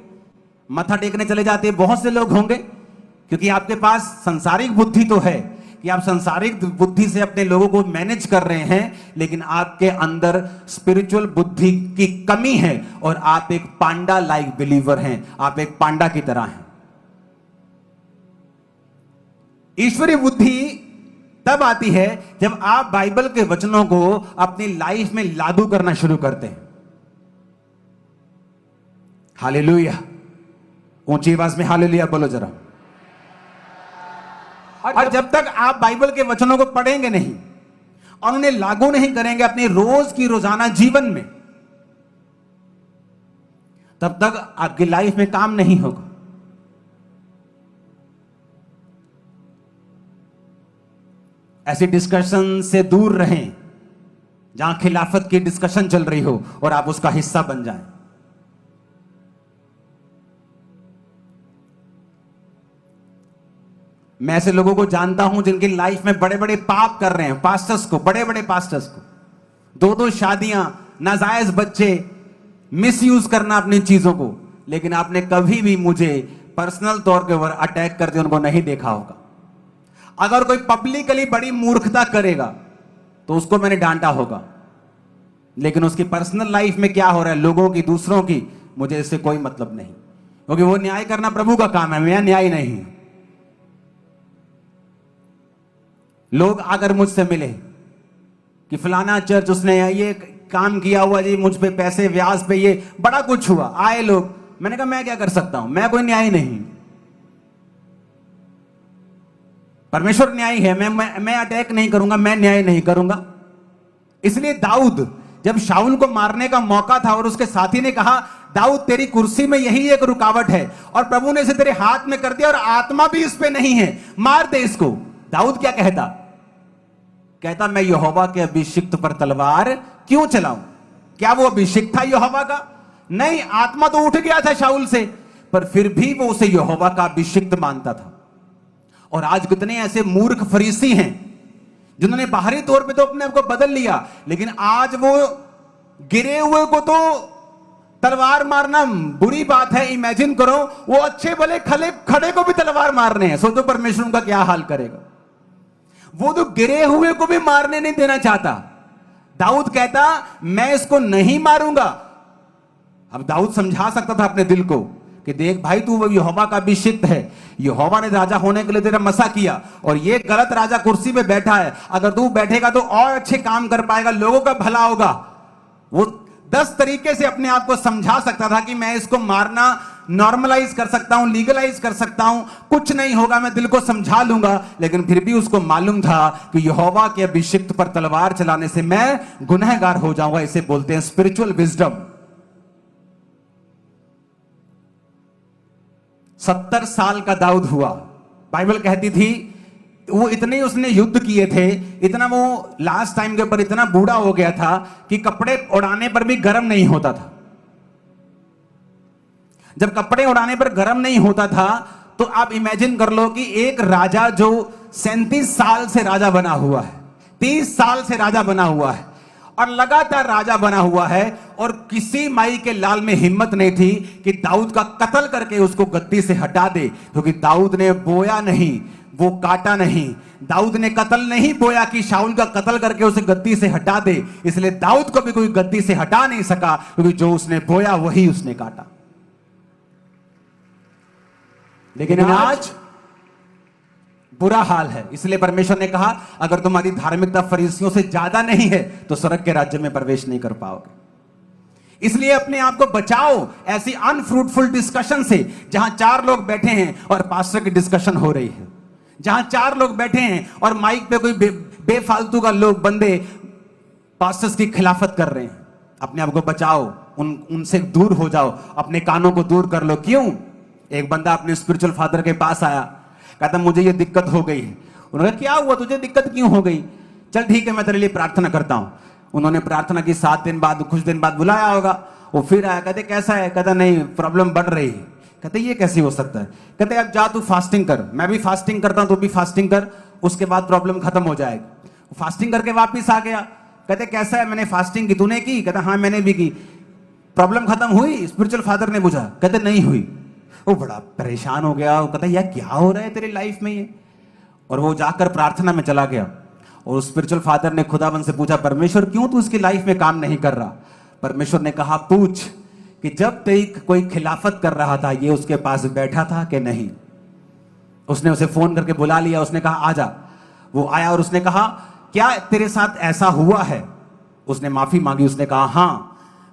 मत्था टेकने चले जाते हैं बहुत से लोग होंगे, क्योंकि आपके पास संसारिक बुद्धि तो है कि आप संसारिक बुद्धि से अपने लोगों को मैनेज कर रहे हैं, लेकिन आपके अंदर स्पिरिचुअल बुद्धि की कमी है और आप एक पांडा लाइक बिलीवर हैं। आप एक पांडा की तरह हैं। ईश्वरीय बुद्धि तब आती है जब आप बाइबल के वचनों को अपनी लाइफ में लागू करना शुरू करते हैं। हालेलुया। ऊंची आवाज में हालेलुया बोलो जरा। और जब तक आप बाइबल के वचनों को पढ़ेंगे नहीं और उन्हें लागू नहीं करेंगे अपने रोज की रोजाना जीवन में, तब तक आपकी लाइफ में काम नहीं होगा। ऐसी डिस्कशन से दूर रहें जहां खिलाफत की डिस्कशन चल रही हो और आप उसका हिस्सा बन जाएं। मैं ऐसे लोगों को जानता हूं जिनकी लाइफ में बड़े बड़े पाप कर रहे हैं, पास्टर्स को, बड़े बड़े पास्टर्स को, दो शादियां, नाजायज बच्चे, मिसयूज करना अपनी चीजों को, लेकिन आपने कभी भी मुझे पर्सनल तौर के ऊपर अटैक करते उनको नहीं देखा होगा। अगर कोई पब्लिकली बड़ी मूर्खता करेगा तो उसको मैंने डांटा होगा, लेकिन उसकी पर्सनल लाइफ में क्या हो रहा है, लोगों की, दूसरों की, मुझे इससे कोई मतलब नहीं, क्योंकि वो न्याय करना प्रभु का काम है, मैं न्याय नहीं हूं। लोग अगर मुझसे मिले कि फलाना चर्च उसने ये काम किया हुआ जी, मुझ पे पैसे व्याज पे ये बड़ा कुछ हुआ, आए लोग, मैंने कहा मैं क्या कर सकता हूं, मैं कोई न्याय नहीं, परमेश्वर न्याय है, मैं अटैक नहीं करूंगा, मैं न्याय नहीं करूंगा। इसलिए दाऊद जब शाऊल को मारने का मौका था और उसके साथी ने कहा दाऊद तेरी कुर्सी में यही एक रुकावट है और प्रभु ने इसे तेरे हाथ में कर दिया और आत्मा भी इस पे नहीं है, मार दे इसको। दाऊद क्या कहता मैं यहोवा के अभिषिक्त पर तलवार क्यों चलाऊं? क्या वो अभिषिक्त था यहोवा का? नहीं, आत्मा तो उठ गया था शाऊल से, पर फिर भी वो उसे यहोवा का अभिषिक्त मानता था। और आज कितने ऐसे मूर्ख फरीसी हैं जिन्होंने बाहरी तौर पे तो अपने आप को बदल लिया, लेकिन आज वो गिरे हुए को तो तलवार मारना बुरी बात है। इमेजिन करो वो अच्छे भले खड़े को भी तलवार मारने हैं, सोचो परमेश्वर उनका क्या हाल करेगा। वो तो गिरे हुए को भी मारने नहीं देना चाहता। दाऊद कहता मैं इसको नहीं मारूंगा। अब दाऊद समझा सकता था अपने दिल को कि देख भाई तू यहोवा का अभिषिक्त है, यहोवा ने राजा होने के लिए तेरा मसा किया और ये गलत राजा कुर्सी पे बैठा है, अगर तू बैठेगा तो और अच्छे काम कर पाएगा, लोगों का भला होगा। वो 10 तरीके से अपने आप को समझा सकता था कि मैं इसको मारना नॉर्मलाइज कर सकता हूं, लीगलाइज कर सकता हूं, कुछ नहीं होगा, मैं दिल को समझा लूंगा। लेकिन फिर भी उसको मालूम था कि यहोवा के अभिषिक्त पर तलवार चलाने से मैं गुनहगार हो जाऊंगा। इसे बोलते हैं स्पिरिचुअल विजडम। 70 साल का दाऊद हुआ। बाइबल कहती थी वो इतने उसने युद्ध किए थे, इतना वो लास्ट टाइम के ऊपर इतना बूढ़ा हो गया था कि कपड़े उड़ाने पर भी गर्म नहीं होता था। जब कपड़े उड़ाने पर गर्म नहीं होता था तो आप इमेजिन कर लो कि एक राजा जो 37 साल से राजा बना हुआ है, 30 साल से राजा बना हुआ है और लगातार राजा बना हुआ है, और किसी माई के लाल में हिम्मत नहीं थी कि दाऊद का कत्ल करके उसको गद्दी से हटा दे, क्योंकि दाऊद ने बोया नहीं, वो काटा नहीं। दाऊद ने कत्ल नहीं बोया कि शाऊल का कत्ल करके उसे गद्दी से हटा दे, इसलिए दाऊद को भी कोई गद्दी से हटा नहीं सका, क्योंकि जो उसने बोया वही उसने काटा। लेकिन आज बुरा हाल है। इसलिए परमेश्वर ने कहा अगर तुम्हारी धार्मिकता फरीसियों से ज्यादा नहीं है तो स्वर्ग के राज्य में प्रवेश नहीं कर पाओगे। इसलिए अपने आप को बचाओ ऐसी अनफ्रूटफुल डिस्कशन से, जहां 4 लोग बैठे हैं और पास्टर की डिस्कशन हो रही है, जहां 4 लोग बैठे हैं और माइक पे कोई बेफालतू का लोग बंदे पास्टर्स की खिलाफत कर रहे हैं। अपने आप को बचाओ, उनसे दूर हो जाओ, अपने कानों को दूर कर लो। क्यों? एक बंदा अपने स्पिरिचुअल फादर के पास आया, कहता मुझे ये दिक्कत हो गई है। उन्होंने कहा क्या हुआ, तुझे दिक्कत क्यों हो गई? चल ठीक है, मैं तेरे लिए प्रार्थना करता हूं। उन्होंने प्रार्थना की, 7 दिन बाद, कुछ दिन बाद बुलाया होगा, वो फिर आया, कहते कैसा है? कहता नहीं, प्रॉब्लम बढ़ रही है। कहते ये कैसे हो सकता है? कहते अब जा तू फास्टिंग कर, मैं भी फास्टिंग करता हूं, तू भी फास्टिंग कर, उसके बाद प्रॉब्लम खत्म हो जाएगी। फास्टिंग करके वापिस आ गया, कहते कैसा है? मैंने फास्टिंग की, तूने की? कहता हाँ मैंने भी की। प्रॉब्लम खत्म हुई? स्पिरिचुअल फादर ने पूछा, कहते नहीं हुई। वो बड़ा परेशान हो गया, वो कहता यार क्या हो रहा है तेरी लाइफ में ये? और वो जाकर प्रार्थना में चला गया और स्पिरिचुअल फादर ने खुदावन से पूछा, परमेश्वर क्यों तू इसकी लाइफ में काम नहीं कर रहा? परमेश्वर ने कहा पूछ कि जब तेरी कोई खिलाफत कर रहा था, ये उसके पास बैठा था कि नहीं? उसने उसे फोन करके बुला लिया, उसने कहा आजा। वो आया और उसने कहा क्या तेरे साथ ऐसा हुआ है? उसने माफी मांगी, उसने कहा हाँ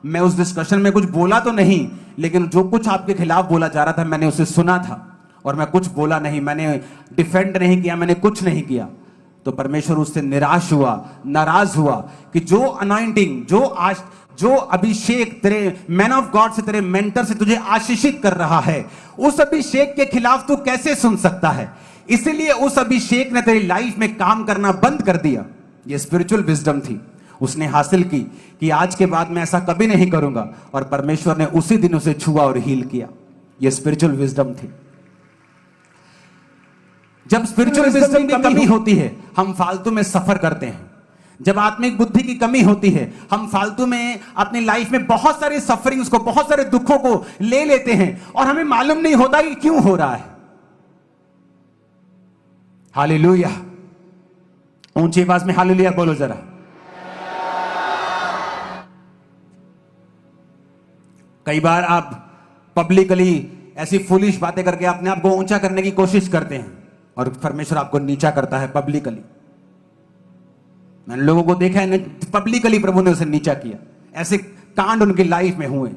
मैं उस डिस्कशन में कुछ बोला तो नहीं, लेकिन जो कुछ आपके खिलाफ बोला जा रहा था मैंने उसे सुना था और मैं कुछ बोला नहीं, मैंने डिफेंड नहीं किया, मैंने कुछ नहीं किया। तो परमेश्वर उससे निराश हुआ, नाराज हुआ कि जो अनॉइंटिंग, जो अभिषेक तेरे मैन ऑफ गॉड से, तेरे मेंटर से तुझे आशीषित कर रहा है, उस अभिषेक के खिलाफ तू कैसे सुन सकता है? इसलिए उस अभिषेक ने तेरी लाइफ में काम करना बंद कर दिया। ये स्पिरिचुअल विजडम थी, उसने हासिल की कि आज के बाद मैं ऐसा कभी नहीं करूंगा, और परमेश्वर ने उसी दिन उसे छुआ और हील किया। ये स्पिरिचुअल विजडम थी। जब स्पिरिचुअल विजडम की कमी होती है, हम फालतू में सफर करते हैं। जब आत्मिक बुद्धि की कमी होती है, हम फालतू में अपनी लाइफ में बहुत सारी सफरिंग्स को, बहुत सारे दुखों को ले लेते हैं और हमें मालूम नहीं होता कि क्यों हो रहा है। हालेलुया, ऊंची आवाज में हालेलुया बोलो जरा। कई बार आप पब्लिकली ऐसी फुलिश बातें करके अपने आप को ऊंचा करने की कोशिश करते हैं और परमेश्वर आपको नीचा करता है पब्लिकली। मैंने लोगों को देखा है, पब्लिकली प्रभु ने उसे नीचा किया। ऐसे कांड उनकी लाइफ में हुए।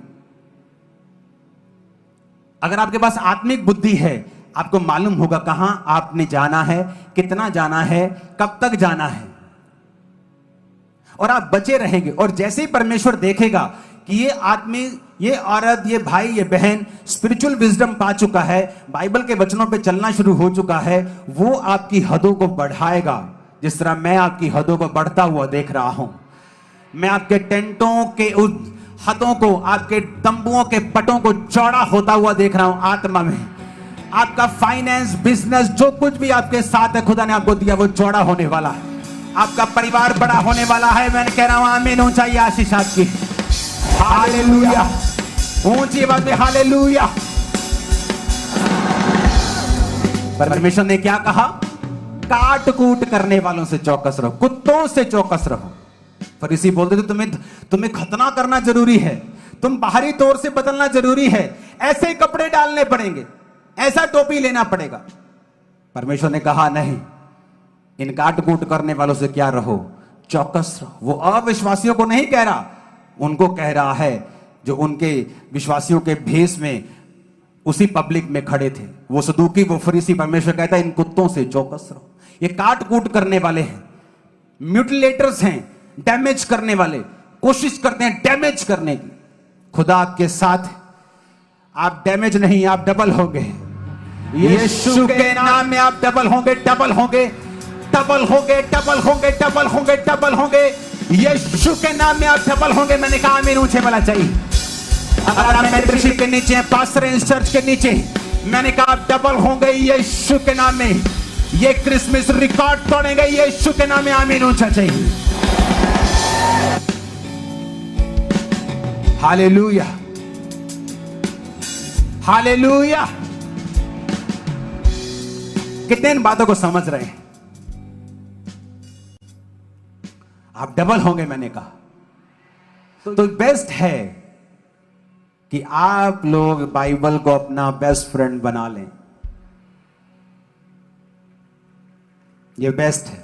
अगर आपके पास आत्मिक बुद्धि है, आपको मालूम होगा कहां आपने जाना है, कितना जाना है, कब तक जाना है, और आप बचे रहेंगे। और जैसे ही परमेश्वर देखेगा कि ये आदमी, ये औरत, ये भाई, ये बहन स्पिरिचुअल विजडम पा चुका है, बाइबल के वचनों पे चलना शुरू हो चुका है, वो आपकी हदों को बढ़ाएगा। जिस तरह मैं आपकी हदों को बढ़ता हुआ देख रहा हूं। मैं आपके टेंटों के उस हदों को, आपके तंबुओं के पटों को चौड़ा होता हुआ देख रहा हूं आत्मा में। आपका फाइनेंस, बिजनेस, जो कुछ भी आपके साथ है, खुदा ने आपको दिया, वो चौड़ा होने वाला है। आपका परिवार बड़ा होने वाला है। मैं कह रहा हूं आमीन, ऊंचाई आशीष आपकी। हालेलुया, ऊंची आवाज में हालेलुया। परमेश्वर ने क्या कहा? काट कूट करने वालों से चौकस रहो, कुत्तों से चौकस रहो। फरीसी बोलते थे तुम्हें खतना करना जरूरी है, तुम बाहरी तौर से बदलना जरूरी है, ऐसे कपड़े डालने पड़ेंगे, ऐसा टोपी लेना पड़ेगा। परमेश्वर ने कहा नहीं, इन काट कूट करने वालों से क्या रहो? चौकस रहो। वो अविश्वासियों को नहीं कह रहा, उनको कह रहा है जो उनके विश्वासियों के भेष में उसी पब्लिक में खड़े थे। वो सदूकी, वो फरीसी। परमेश्वर कहता है इन कुत्तों से चौकस रहो। ये काट कूट करने वाले हैं, म्यूटिलेटर्स हैं, डैमेज करने वाले, कोशिश करते हैं डैमेज करने की। खुदा आपके साथ, आप डैमेज नहीं, आप डबल होंगे। यीशु के नाम में आप डबल होंगे, डबल होंगे, डबल होंगे, डबल होंगे, डबल होंगे, डबल होंगे। यीशु के नाम में आप डबल होंगे। मैंने कहा आमीन, ऊंचे वाला चाहिए। अगर आप मेंटरशिप के नीचे हैं, पास्टर इस चर्च के नीचे, मैंने कहा आप डबल होंगे यीशु के नाम में। ये क्रिसमस रिकॉर्ड तोड़ेंगे यीशु के नाम में। आमीन, ऊंचा चाहिए। Hallelujah, hallelujah. कितने इन बातों को समझ रहे हैं? आप डबल होंगे। मैंने कहा तो बेस्ट है कि आप लोग बाइबल को अपना बेस्ट फ्रेंड बना लें। ये बेस्ट है,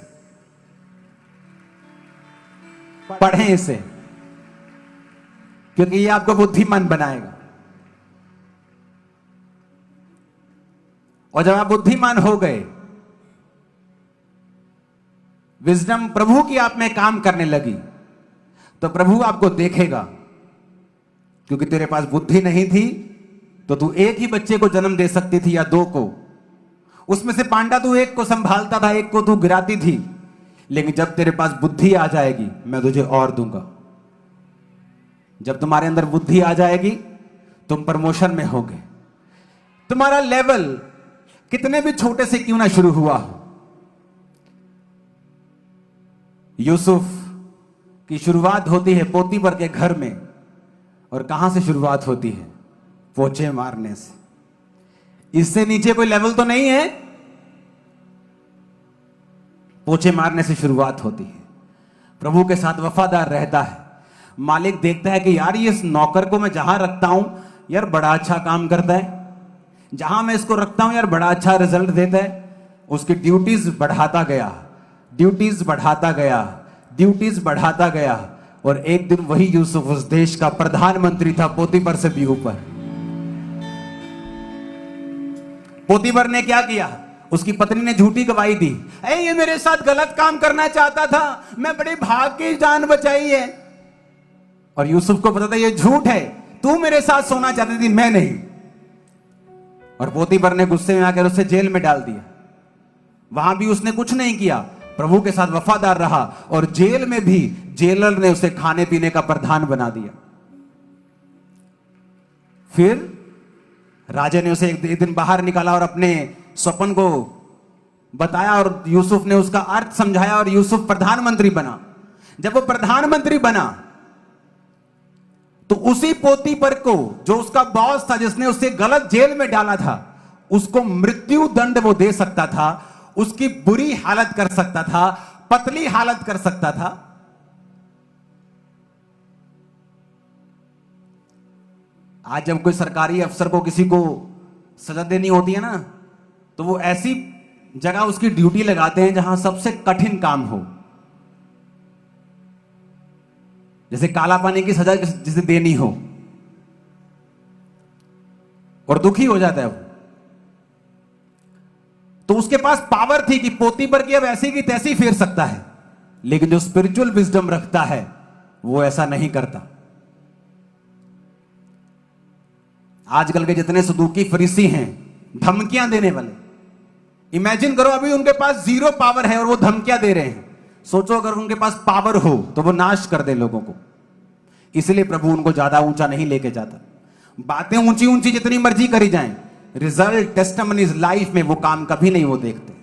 पढ़ें इसे, क्योंकि ये आपको बुद्धिमान बनाएगा। और जब आप बुद्धिमान हो गए विजडम प्रभु की आप में काम करने लगी, तो प्रभु आपको देखेगा। क्योंकि तेरे पास बुद्धि नहीं थी तो तू एक ही बच्चे को जन्म दे सकती थी या दो को, उसमें से पांडा तू एक को संभालता था, एक को तू गिराती थी। लेकिन जब तेरे पास बुद्धि आ जाएगी मैं तुझे और दूंगा। जब तुम्हारे अंदर बुद्धि आ जाएगी तुम प्रमोशन में होगे। तुम्हारा लेवल कितने भी छोटे से क्यों ना शुरू हुआ हो। यूसुफ की शुरुआत होती है पोतीफर के घर में, और कहां से शुरुआत होती है? पोछे मारने से। इससे नीचे कोई लेवल तो नहीं है। पोछे मारने से शुरुआत होती है। प्रभु के साथ वफादार रहता है। मालिक देखता है कि यार ये इस नौकर को मैं जहां रखता हूं यार बड़ा अच्छा काम करता है, जहां मैं इसको रखता हूं यार बड़ा अच्छा रिजल्ट देता है। उसकी ड्यूटीज बढ़ाता गया, ड्यूटीज बढ़ाता गया, ड्यूटीज बढ़ाता गया, और एक दिन वही यूसुफ उस देश का प्रधानमंत्री था, पोतीफर से भी ऊपर। पोतीफर ने क्या किया? उसकी पत्नी ने झूठी गवाही दी, ये मेरे साथ गलत काम करना चाहता था, मैं बड़े भाग के जान बचाई है। और यूसुफ को पता था ये झूठ है, तू मेरे साथ सोना चाहती थी, मैं नहीं। और पोतीफर ने गुस्से में आकर उसे जेल में डाल दिया। वहां भी उसने कुछ नहीं किया, प्रभु के साथ वफादार रहा, और जेल में भी जेलर ने उसे खाने पीने का प्रधान बना दिया। फिर राजा ने उसे एक दिन बाहर निकाला और अपने स्वप्न को बताया, और यूसुफ ने उसका अर्थ समझाया, और यूसुफ प्रधानमंत्री बना। जब वो प्रधानमंत्री बना तो उसी पोतीफर को, जो उसका बॉस था, जिसने उसे गलत जेल में डाला था, उसको मृत्यु दंड वो दे सकता था, उसकी बुरी हालत कर सकता था, पतली हालत कर सकता था। आज जब कोई सरकारी अफसर को किसी को सजा देनी होती है ना, तो वो ऐसी जगह उसकी ड्यूटी लगाते हैं जहां सबसे कठिन काम हो। जैसे काला पानी की सजा जिसे देनी हो, और दुखी हो जाता है वो। तो उसके पास पावर थी कि पोतीफर की अब ऐसी की तैसी फेर सकता है, लेकिन जो स्पिरिचुअल विजडम रखता है वो ऐसा नहीं करता। आजकल के जितने सदूकी फरीसी हैं, धमकियां देने वाले, इमेजिन करो अभी उनके पास जीरो पावर है और वो धमकियां दे रहे हैं। सोचो अगर उनके पास पावर हो तो वो नाश कर दे लोगों को। इसलिए प्रभु उनको ज्यादा ऊंचा नहीं लेके जाता। बातें ऊंची ऊंची जितनी मर्जी करी जाएं, रिजल्ट टेस्टिमनीज लाइफ में वो काम कभी नहीं वो देखते।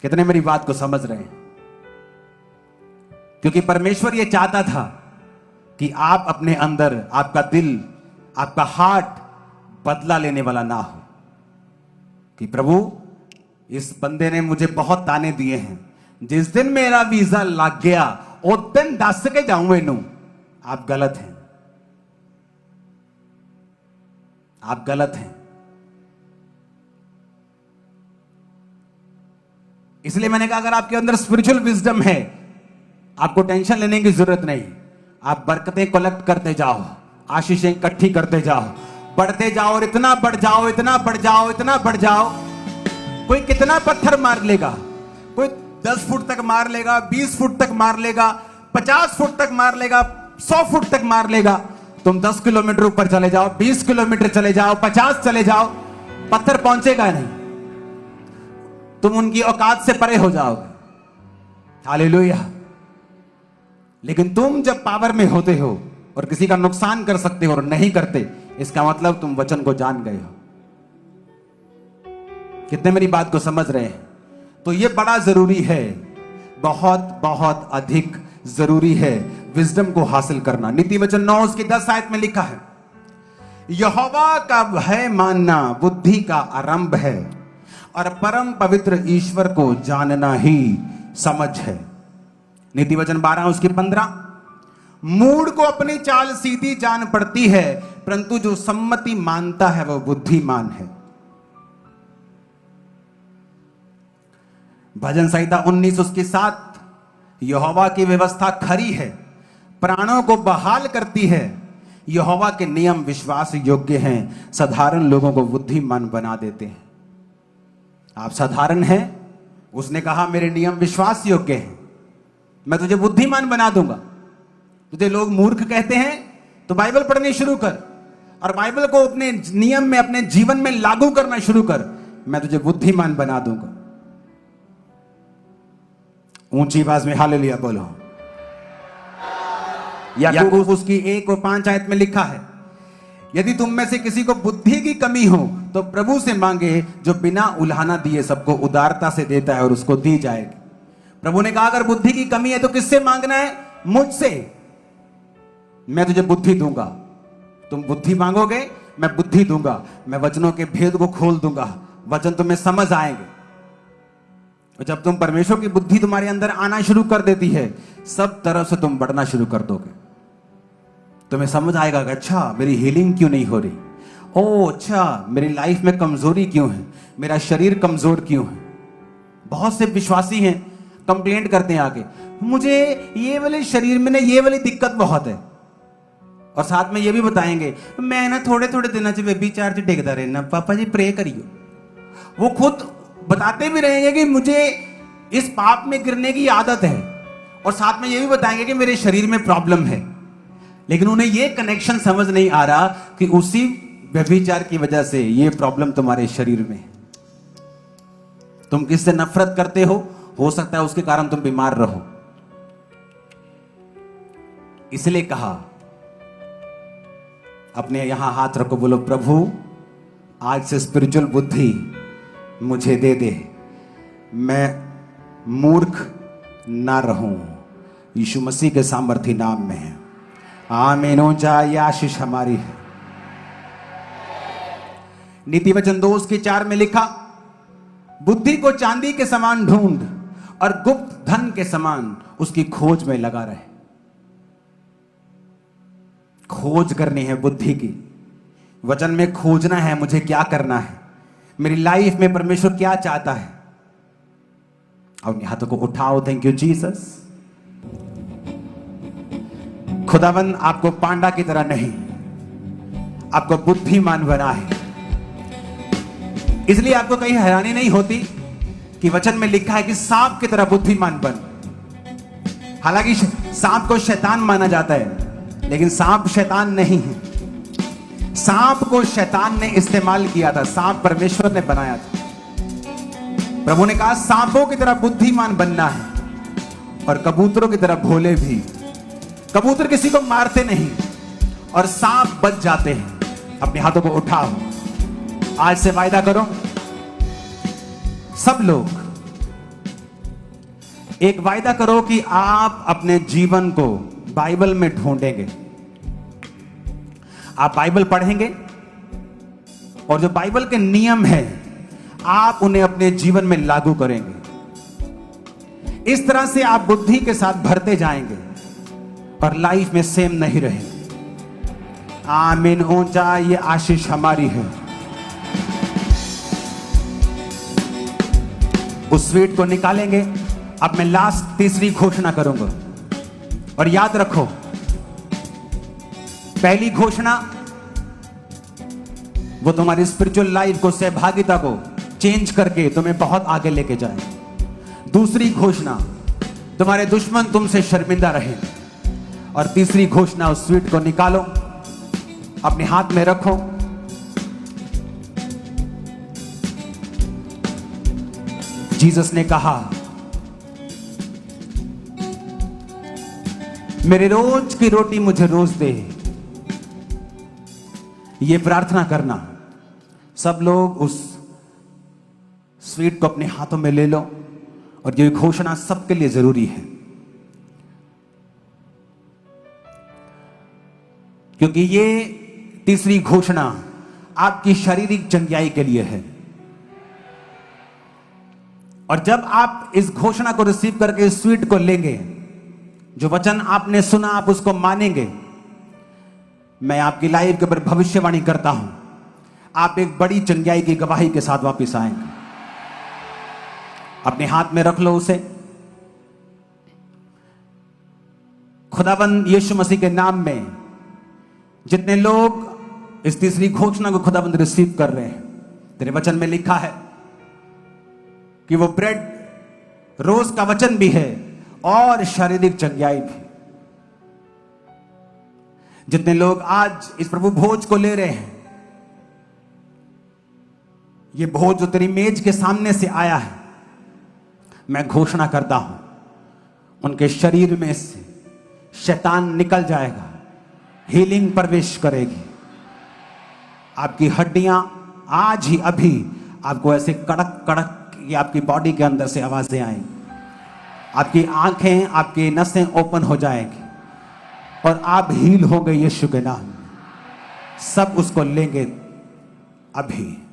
कितने मेरी बात को समझ रहे हैं? क्योंकि परमेश्वर ये चाहता था कि आप अपने अंदर, आपका दिल, आपका हार्ट बदला लेने वाला ना हो। कि प्रभु इस बंदे ने मुझे बहुत ताने दिए हैं, जिस दिन मेरा वीजा लग गया उस दिन दस के जाऊं इनू आप गलत हैं, आप गलत हैं। इसलिए मैंने कहा अगर आपके अंदर स्पिरिचुअल विजडम है, आपको टेंशन लेने की जरूरत नहीं। आप बरकतें कलेक्ट करते जाओ, आशीषें इकट्ठी करते जाओ, बढ़ते जाओ, और इतना बढ़ जाओ, इतना बढ़ जाओ, इतना बढ़ जाओ। कोई कितना पत्थर मार लेगा, कोई 10 फुट तक मार लेगा, 20 फुट तक मार लेगा, 50 फुट तक मार लेगा, 100 फुट तक मार लेगा। तुम 10 किलोमीटर ऊपर चले जाओ, 20 किलोमीटर चले जाओ, 50 चले जाओ, पत्थर पहुंचेगा नहीं। तुम उनकी औकात से परे हो जाओगे। हालेलुया। लेकिन तुम जब पावर में होते हो और किसी का नुकसान कर सकते हो और नहीं करते, इसका मतलब तुम वचन को जान गए हो। कितने मेरी बात को समझ रहे हैं? तो यह बड़ा जरूरी है, बहुत बहुत अधिक जरूरी है विजडम को हासिल करना। नीति वचन 9 उसकी 10 आयत में लिखा है, यहोवा का भय मानना बुद्धि का आरंभ है, और परम पवित्र ईश्वर को जानना ही समझ है। नीति वचन 12 उसकी 15, मूढ़ को अपनी चाल सीधी जान पड़ती है, परंतु जो सम्मति मानता है वह बुद्धिमान है। भजन संहिता 19 उसकी 7, यहोवा की व्यवस्था खरी है, प्राणों को बहाल करती है, यहोवा के नियम विश्वास योग्य हैं, साधारण लोगों को बुद्धिमान बना देते हैं। आप साधारण हैं, उसने कहा मेरे नियम विश्वास योग्य हैं, मैं तुझे बुद्धिमान बना दूंगा। तुझे लोग मूर्ख कहते हैं तो बाइबल पढ़नी शुरू कर और बाइबल को अपने नियम में, अपने जीवन में लागू करना शुरू कर, मैं तुझे बुद्धिमान बना दूंगा। ऊंची आवाज में हालेलुया बोलो। याकूब उसकी 1 और 5 आयत में लिखा है, यदि तुम में से किसी को बुद्धि की कमी हो तो प्रभु से मांगे, जो बिना उलाहना दिए सबको उदारता से देता है और उसको दी जाएगी। प्रभु ने कहा अगर बुद्धि की कमी है तो किससे मांगना है? मुझसे। मैं तुझे बुद्धि दूंगा। तुम बुद्धि मांगोगे, मैं बुद्धि दूंगा। मैं वचनों के भेद को खोल दूंगा, वचन तुम्हें समझ आएंगे। और जब तुम परमेश्वर की बुद्धि तुम्हारे अंदर आना शुरू कर देती है, सब तरफ से तुम बढ़ना शुरू कर दोगे। तुम्हें समझ आएगा कि अच्छा मेरी हीलिंग क्यों नहीं हो रही, ओ अच्छा मेरी लाइफ में कमजोरी क्यों है, मेरा शरीर कमजोर क्यों है। बहुत से विश्वासी हैं, कंप्लेंट करते हैं आके, मुझे ये वाले शरीर में ना ये वाली दिक्कत बहुत है, और साथ में ये भी बताएंगे मैं ना थोड़े थोड़े दिनों से व्यभिचार से टेकता रहना, पापा जी प्रे करियो। वो खुद बताते भी रहेंगे कि मुझे इस पाप में गिरने की आदत है, और साथ में ये भी बताएंगे कि मेरे शरीर में प्रॉब्लम है, लेकिन उन्हें ये कनेक्शन समझ नहीं आ रहा कि उसी व्यभिचार की वजह से ये प्रॉब्लम तुम्हारे शरीर में है। तुम किससे नफरत करते हो सकता है उसके कारण तुम बीमार रहो। इसलिए कहा, अपने यहां हाथ रखो, बोलो प्रभु आज से स्पिरिचुअल बुद्धि मुझे दे दे, मैं मूर्ख ना रहूं। यीशु मसीह के सामर्थी नाम में है, आमीन। ऊंचा ये आशीष हमारी है। नीति वचन 2:4 में लिखा, बुद्धि को चांदी के समान ढूंढ और गुप्त धन के समान उसकी खोज में लगा रहे। खोज करनी है बुद्धि की, वचन में खोजना है, मुझे क्या करना है, मेरी लाइफ में परमेश्वर क्या चाहता है। अपने हाथों को उठाओ, थैंक यू जीसस। खुदावन आपको पांडा की तरह नहीं, आपको बुद्धिमान बना है। इसलिए आपको कहीं हैरानी नहीं होती कि वचन में लिखा है कि सांप की तरह बुद्धिमान बन। हालांकि सांप को शैतान माना जाता है, लेकिन सांप शैतान नहीं है। सांप को शैतान ने इस्तेमाल किया था, सांप परमेश्वर ने बनाया था। प्रभु ने कहा सांपों की तरह बुद्धिमान बनना है और कबूतरों की तरह भोले भी। कबूतर किसी को मारते नहीं और सांप बच जाते हैं। अपने हाथों को उठाओ, आज से वायदा करो, सब लोग एक वायदा करो कि आप अपने जीवन को बाइबल में ढूंढेंगे। आप बाइबल पढ़ेंगे और जो बाइबल के नियम हैं आप उन्हें अपने जीवन में लागू करेंगे। इस तरह से आप बुद्धि के साथ भरते जाएंगे और लाइफ में सेम नहीं रहेंगे। आमीन। ऊंचा ये आशीष हमारी है। उस स्वीट को निकालेंगे। अब मैं लास्ट तीसरी घोषणा करूंगा और याद रखो, पहली घोषणा वो तुम्हारी स्पिरिचुअल लाइफ को, सहभागिता को चेंज करके तुम्हें बहुत आगे लेके जाए। दूसरी घोषणा, तुम्हारे दुश्मन तुमसे शर्मिंदा रहे। और तीसरी घोषणा, उस स्वीट को निकालो, अपने हाथ में रखो। जीसस ने कहा, मेरे रोज की रोटी मुझे रोज दे। ये प्रार्थना करना। सब लोग उस स्वीट को अपने हाथों में ले लो और ये घोषणा सबके लिए जरूरी है, क्योंकि ये तीसरी घोषणा आपकी शारीरिक चंगाई के लिए है। और जब आप इस घोषणा को रिसीव करके इस स्वीट को लेंगे, जो वचन आपने सुना आप उसको मानेंगे, मैं आपकी लाइफ के ऊपर भविष्यवाणी करता हूं, आप एक बड़ी चंगाई की गवाही के साथ वापस आएंगे। अपने हाथ में रख लो उसे। खुदाबंद यीशु मसीह के नाम में जितने लोग इस तीसरी घोषणा को खुदाबंद रिसीव कर रहे हैं, तेरे वचन में लिखा है कि वो ब्रेड रोज का वचन भी है और शारीरिक चंगाई भी। जितने लोग आज इस प्रभु भोज को ले रहे हैं, ये भोज जो तेरी मेज के सामने से आया है, मैं घोषणा करता हूं उनके शरीर में से शैतान निकल जाएगा, हीलिंग प्रवेश करेगी। आपकी हड्डियां आज ही अभी आपको ऐसे कड़क कड़क की आपकी बॉडी के अंदर से आवाजें आएंगी। आपकी आंखें, आपकी नसें ओपन हो जाएंगी और आप हील हो गए यीशु के नाम में। सब उसको लेंगे अभी।